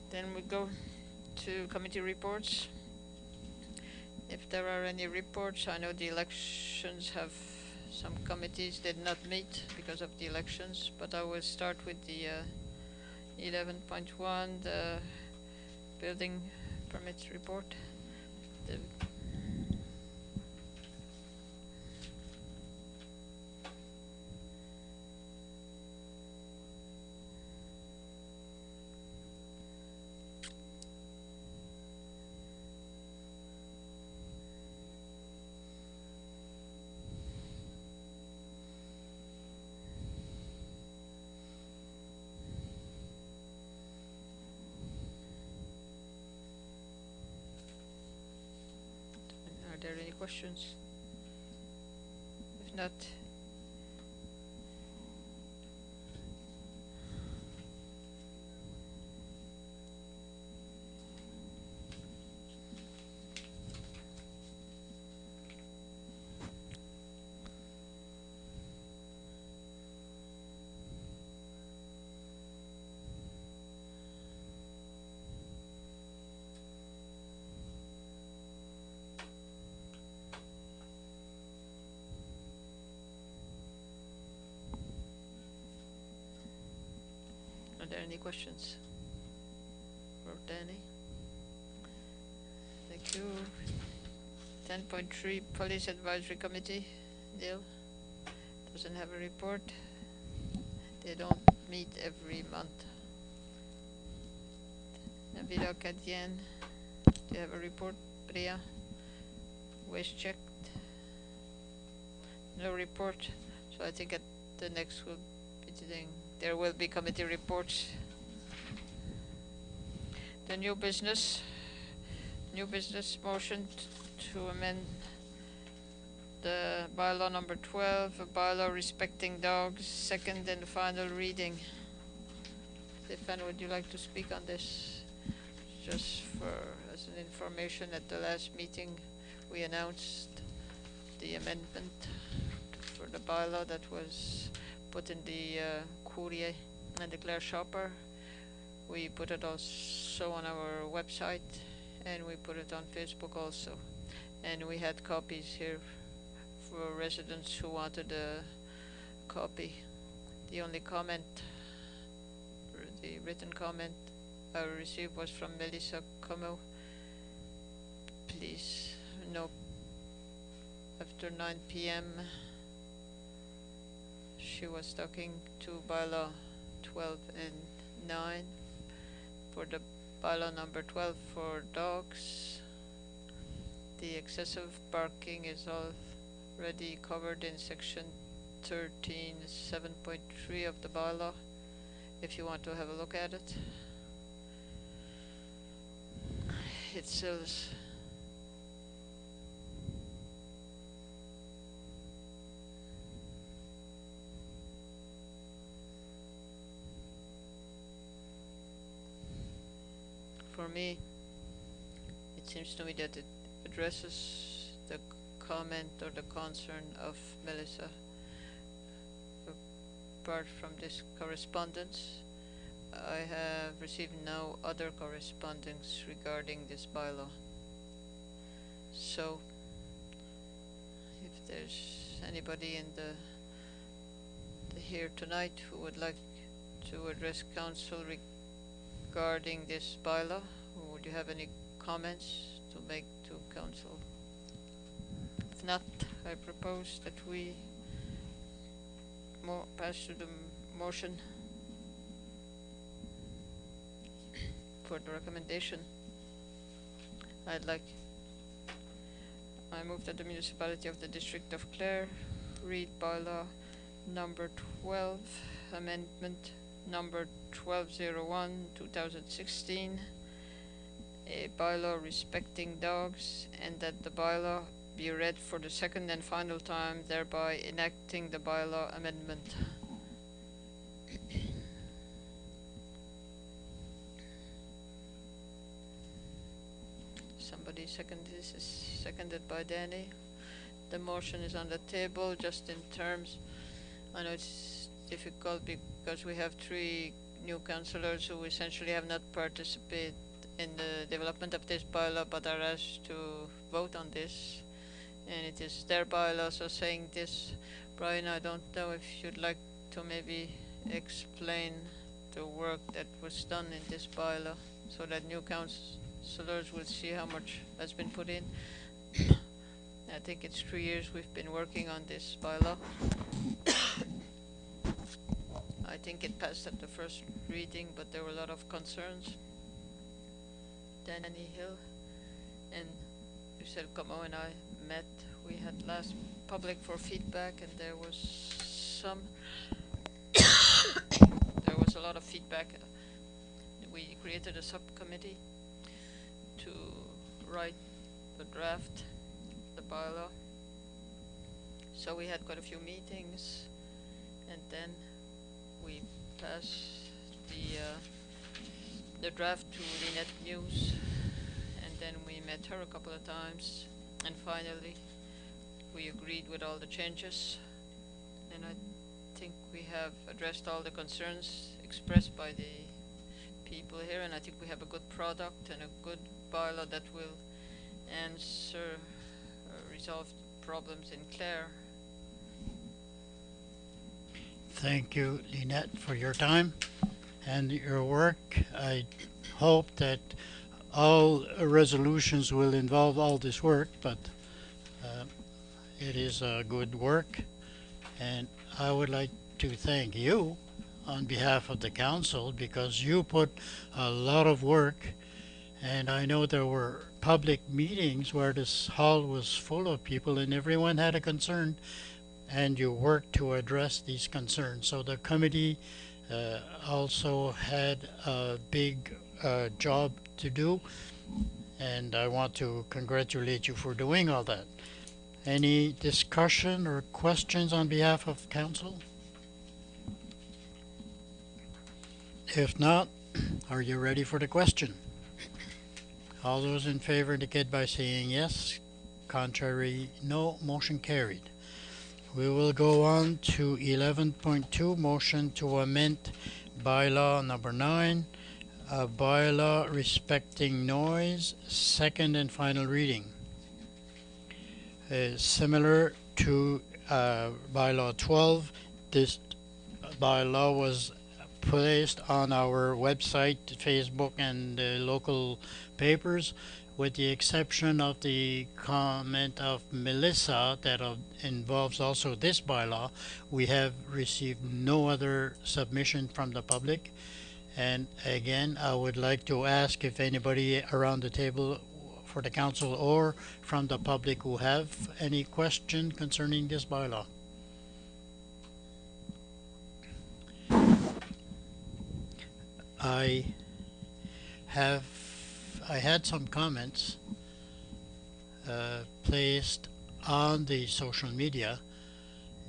Then we go to committee reports. If there are any reports, I know the elections have, some committees did not meet because of the elections, but I will start with the 11.1, the building permits report. Are there any questions? If not, are there any questions for Danny? Thank you. 10.3 Police Advisory Committee. Neil doesn't have a report. They don't meet every month. Nabila Kadian, do you have a report? Priya? Waste checked? No report. So I think at the next will be today. There will be committee reports. The new business motion to amend the bylaw number 12, a bylaw respecting dogs, second and final reading. Stefan, would you like to speak on this? Just as an information, at the last meeting we announced the amendment for the bylaw that was put in the Courier and the Clare Shopper. We put it also on our website, and we put it on Facebook also. And we had copies here for residents who wanted a copy. The only comment, the written comment I received was from Melissa Como. Please, no, after 9 p.m. she was talking to bylaw 12 and 9 for the bylaw number 12 for dogs. The excessive barking is already covered in section 13 7.3 of the bylaw, if you want to have a look at it. It says for me, it seems to me that it addresses the comment or the concern of Melissa. Apart from this correspondence, I have received no other correspondence regarding this bylaw. So, if there's anybody in the here tonight who would like to address council regarding this bylaw, would you have any comments to make to council? If not, I propose that we pass to the motion for the recommendation. I move that the municipality of the district of Clare read bylaw number 12, amendment number 1201 2016, a bylaw respecting dogs, and that the bylaw be read for the second and final time, thereby enacting the bylaw amendment. Somebody second this? Is seconded by Danny. The motion is on the table. Just in terms, I know it's difficult because we have 3 new councillors who essentially have not participated in the development of this bylaw but are asked to vote on this, and it is their bylaw. So saying this, Brian, I don't know if you'd like to maybe explain the work that was done in this bylaw so that new councillors will see how much has been put in. I think it's 3 years we've been working on this bylaw. I think it passed at the first reading, but there were a lot of concerns. Danny Hill and Lucille Como and I met. We had last public for feedback, and there was a lot of feedback. We created a subcommittee to write the draft, the bylaw. So we had quite a few meetings, and then we passed the draft to Lynette News, and then we met her a couple of times, and finally we agreed with all the changes, and I think we have addressed all the concerns expressed by the people here, and I think we have a good product and a good bylaw that will answer resolve problems in Clare. Thank you, Lynette, for your time and your work. I hope that all resolutions will involve all this work, but it is good work, and I would like to thank you on behalf of the council because you put a lot of work, and I know there were public meetings where this hall was full of people and everyone had a concern, and you worked to address these concerns. So the committee also had a big job to do, and I want to congratulate you for doing all that. Any discussion or questions on behalf of council? If not, are you ready for the question? All those in favor indicate by saying yes. Contrary, no. Motion carried. We will go on to 11.2, motion to amend bylaw number 9, a bylaw respecting noise, second and final reading. Similar to bylaw 12, this bylaw was placed on our website, Facebook, and local papers With the exception of the comment of Melissa that involves also this bylaw, we have received no other submission from the public. And again, I would like to ask if anybody around the table for the council or from the public who have any question concerning this bylaw. I have I had some comments placed on the social media,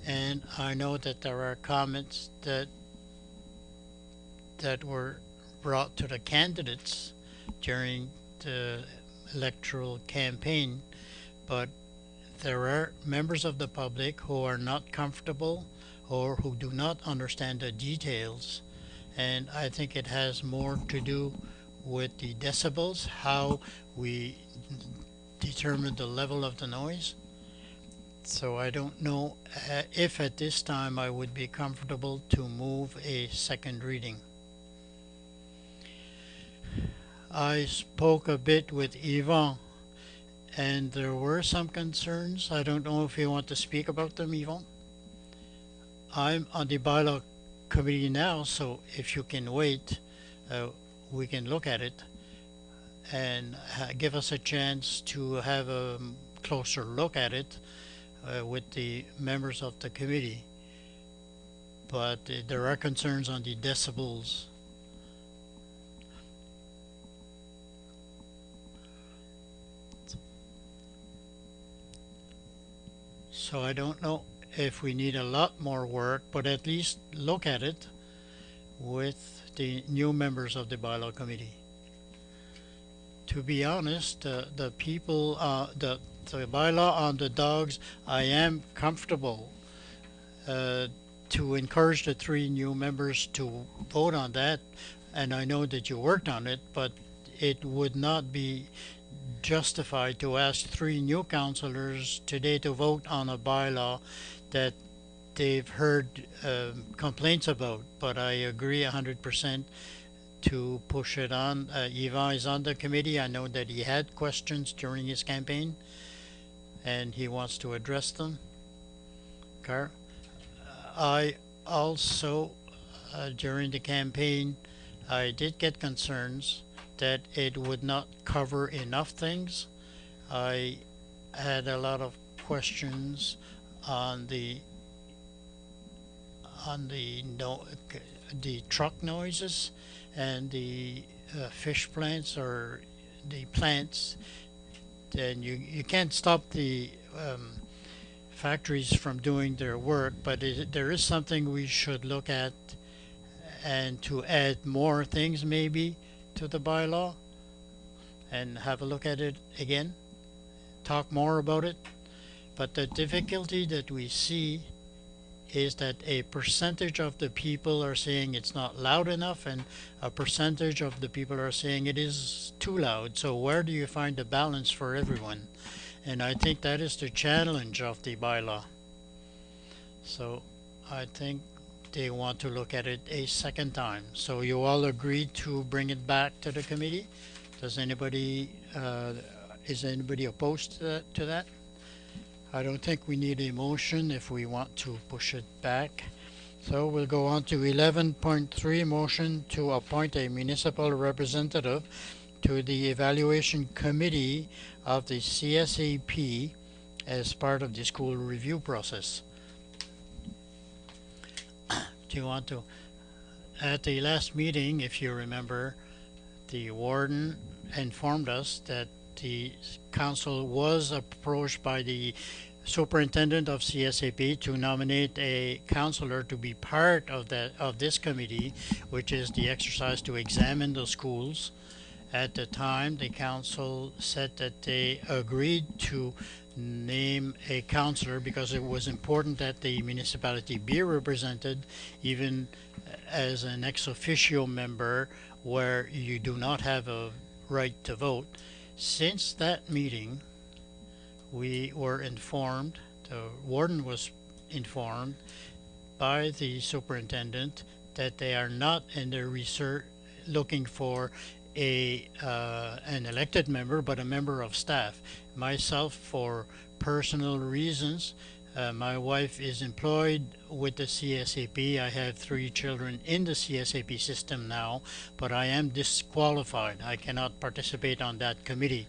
and I know that there are comments that were brought to the candidates during the electoral campaign, but there are members of the public who are not comfortable or who do not understand the details, and I think it has more to do with the decibels, how we determine the level of the noise. So I don't know if at this time I would be comfortable to move a second reading. I spoke a bit with Yvon, and there were some concerns. I don't know if you want to speak about them, Yvon. I'm on the bylaw committee now, so if you can wait, we can look at it and give us a chance to have a closer look at it with the members of the committee. But there are concerns on the decibels. So I don't know if we need a lot more work, but at least look at it with the new members of the bylaw committee. To be honest, the people, the bylaw on the dogs, I am comfortable to encourage the three new members to vote on that, and I know that you worked on it, but it would not be justified to ask three new councillors today to vote on a bylaw that they've heard complaints about. But I agree 100% to push it on. Yvon is on the committee. I know that he had questions during his campaign and he wants to address them. Clare? I also, during the campaign, I did get concerns that it would not cover enough things. I had a lot of questions on the truck noises and the fish plants or the plants. Then you can't stop the factories from doing their work, but there is something we should look at and to add more things maybe to the bylaw and have a look at it again, talk more about it. But the difficulty that we see is that a percentage of the people are saying it's not loud enough and a percentage of the people are saying it is too loud. So where do you find the balance for everyone? And I think that is the challenge of the bylaw. So I think they want to look at it a second time. So you all agreed to bring it back to the committee? Does anybody, is anybody opposed to that? I don't think we need a motion if we want to push it back. So we'll go on to 11.3, motion to appoint a municipal representative to the evaluation committee of the CSAP as part of the school review process. Do you want to? At the last meeting, if you remember, the warden informed us that the council was approached by the superintendent of CSAP to nominate a counselor to be part of this committee, which is the exercise to examine the schools. At the time, the council said that they agreed to name a counselor because it was important that the municipality be represented, even as an ex officio member where you do not have a right to vote. Since that meeting, we were informed, the warden was informed by the superintendent that they are not in their research looking for an elected member, but a member of staff. Myself, for personal reasons, my wife is employed with the CSAP. I have 3 children in the CSAP system now, but I am disqualified. I cannot participate on that committee.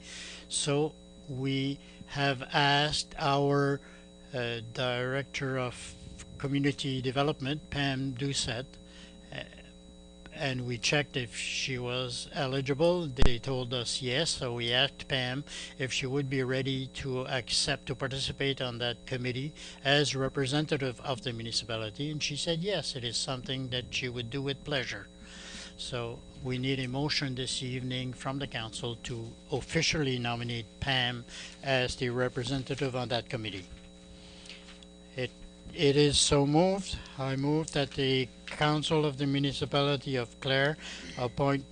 So we have asked our Director of Community Development, Pam Doucette, and we checked if she was eligible. They told us yes, so we asked Pam if she would be ready to accept to participate on that committee as representative of the municipality, and she said yes, it is something that she would do with pleasure. So we need a motion this evening from the council to officially nominate Pam as the representative on that committee. It is so moved. I move that the Council of the Municipality of Clare appoint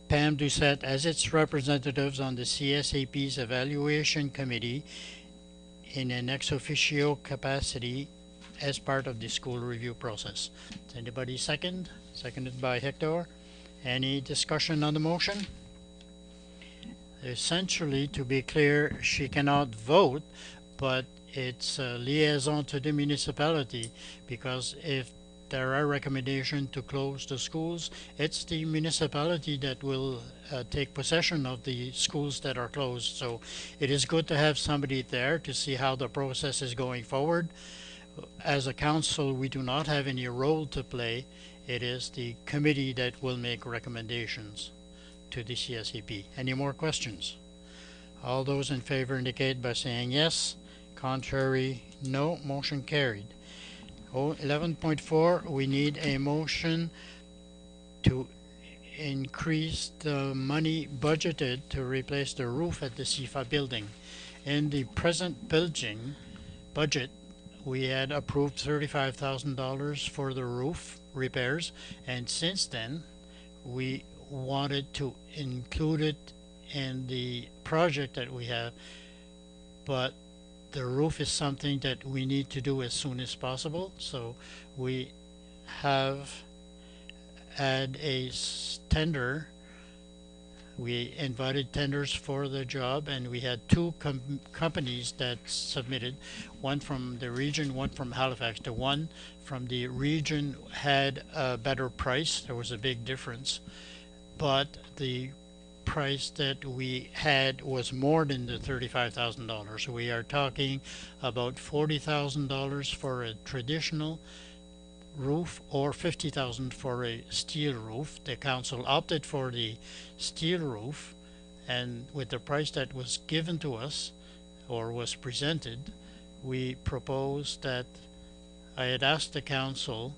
Pam Doucette as its representatives on the CSAP's Evaluation Committee in an ex officio capacity as part of the school review process. Does anybody second? Seconded by Hector. Any discussion on the motion? Essentially, to be clear, she cannot vote, but it's a liaison to the municipality, because if there are recommendations to close the schools, it's the municipality that will take possession of the schools that are closed. So it is good to have somebody there to see how the process is going forward. As a council, we do not have any role to play. It is the committee that will make recommendations to the CSEP. Any more questions? All those in favor indicate by saying yes. Contrary, no. Motion carried. 11.4, we need a motion to increase the money budgeted to replace the roof at the CIFA building. In the present building budget, we had approved $35,000 for the roof repairs, and since then we wanted to include it in the project that we have, but the roof is something that we need to do as soon as possible. So we have had a tender. We invited tenders for the job, and we had two companies that submitted, one from the region, one from Halifax. The one from the region had a better price. There was a big difference, but the price that we had was more than the $35,000. We are talking about $40,000 for a traditional roof or $50,000 for a steel roof. The council opted for the steel roof, and with the price that was given to us or was presented, we proposed that I had asked the council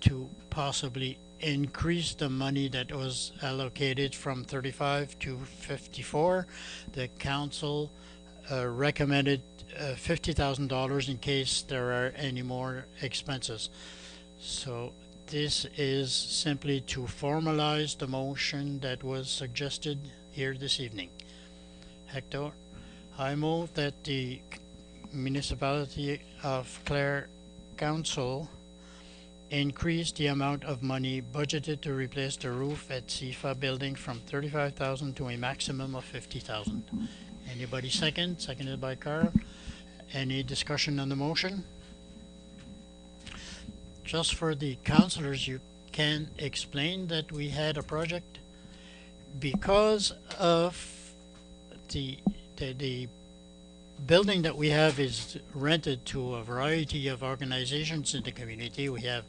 to possibly increase the money that was allocated from 35 to 54. The council recommended $50,000 in case there are any more expenses. So this is simply to formalize the motion that was suggested here this evening. Hector, I move that the Municipality of Clare Council increase the amount of money budgeted to replace the roof at CIFA building from $35,000 to a maximum of $50,000. Anybody second? Seconded by Carl. Any discussion on the motion? Just for the councillors, you can explain that we had a project because of the building that we have is rented to a variety of organizations in the community. We have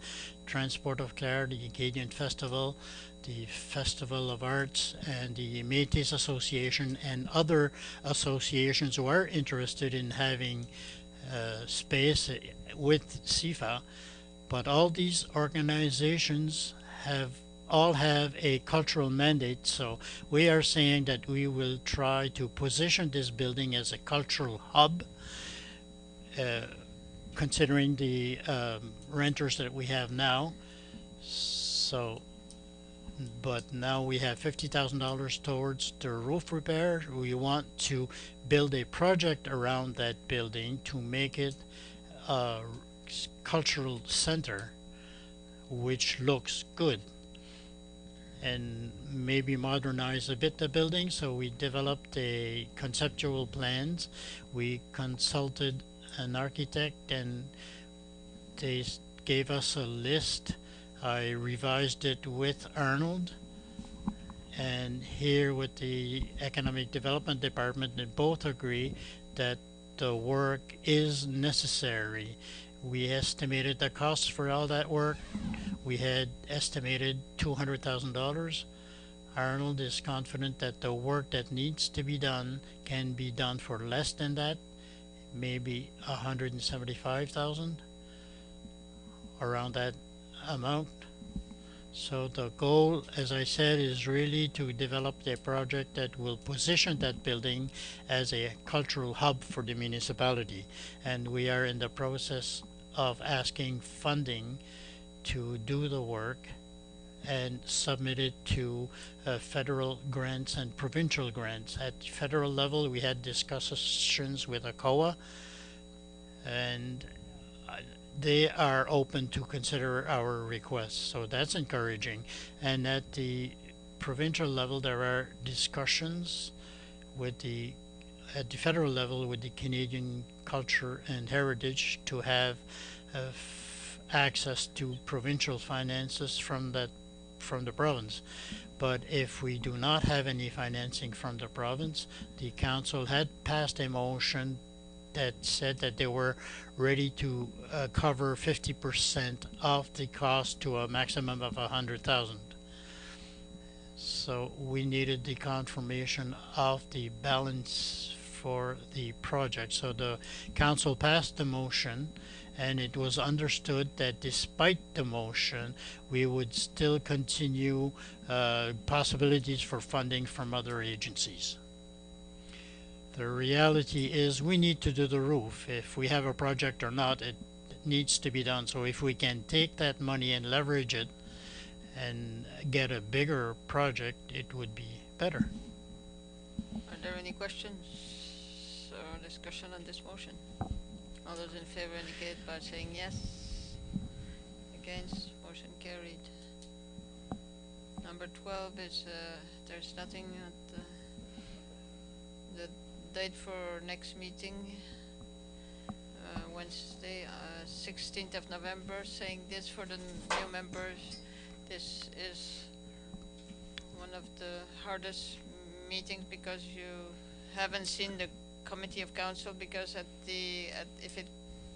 Transport of Clare, the Acadian Festival, the Festival of Arts, and the Métis Association, and other associations who are interested in having space with CIFA. But all these organizations all have a cultural mandate, so we are saying that we will try to position this building as a cultural hub, considering the renters that we have now. So, but now we have $50,000 towards the roof repair. We want to build a project around that building to make it a cultural center which looks good, and maybe modernize a bit the building. So we developed a conceptual plans. We consulted an architect, and they gave us a list. I revised it with Arnold, and here with the Economic Development Department, they both agree that the work is necessary. We estimated the costs for all that work. We had estimated $200,000. Arnold is confident that the work that needs to be done can be done for less than that, maybe 175,000, around that amount. So the goal, as I said, is really to develop a project that will position that building as a cultural hub for the municipality. And we are in the process of asking funding to do the work and submit it to federal grants and provincial grants. At federal level, we had discussions with ACOA, and they are open to consider our requests, so that's encouraging. And at the provincial level, there are discussions with at the federal level with the Canadian Culture and Heritage to have access to provincial finances from the province. But if we do not have any financing from the province, the council had passed a motion that said that they were ready to cover 50% of the cost to a maximum of 100,000. So we needed the confirmation of the balance for the project. So the council passed the motion, and it was understood that despite the motion, we would still continue possibilities for funding from other agencies. The reality is we need to do the roof. If we have a project or not, it needs to be done. So if we can take that money and leverage it and get a bigger project, it would be better. Are there any questions or discussion on this motion? All those in favor indicate by saying yes. Against, motion carried. Number 12 is there's nothing at the date for next meeting, Wednesday, 16th of November. Saying this for the new members, this is one of the hardest meetings because you haven't seen the Committee of Council, because if it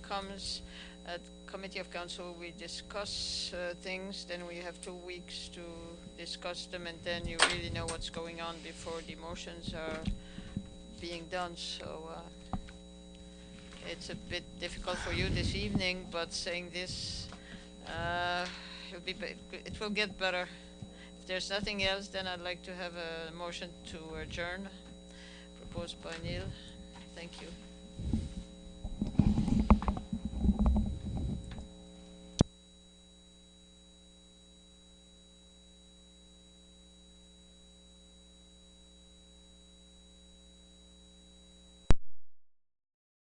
comes at Committee of Council we discuss things, then we have 2 weeks to discuss them, and then you really know what's going on before the motions are being done. So it's a bit difficult for you this evening, but saying this, it will get better. If there's nothing else, then I'd like to have a motion to adjourn, proposed by Neil. Thank you.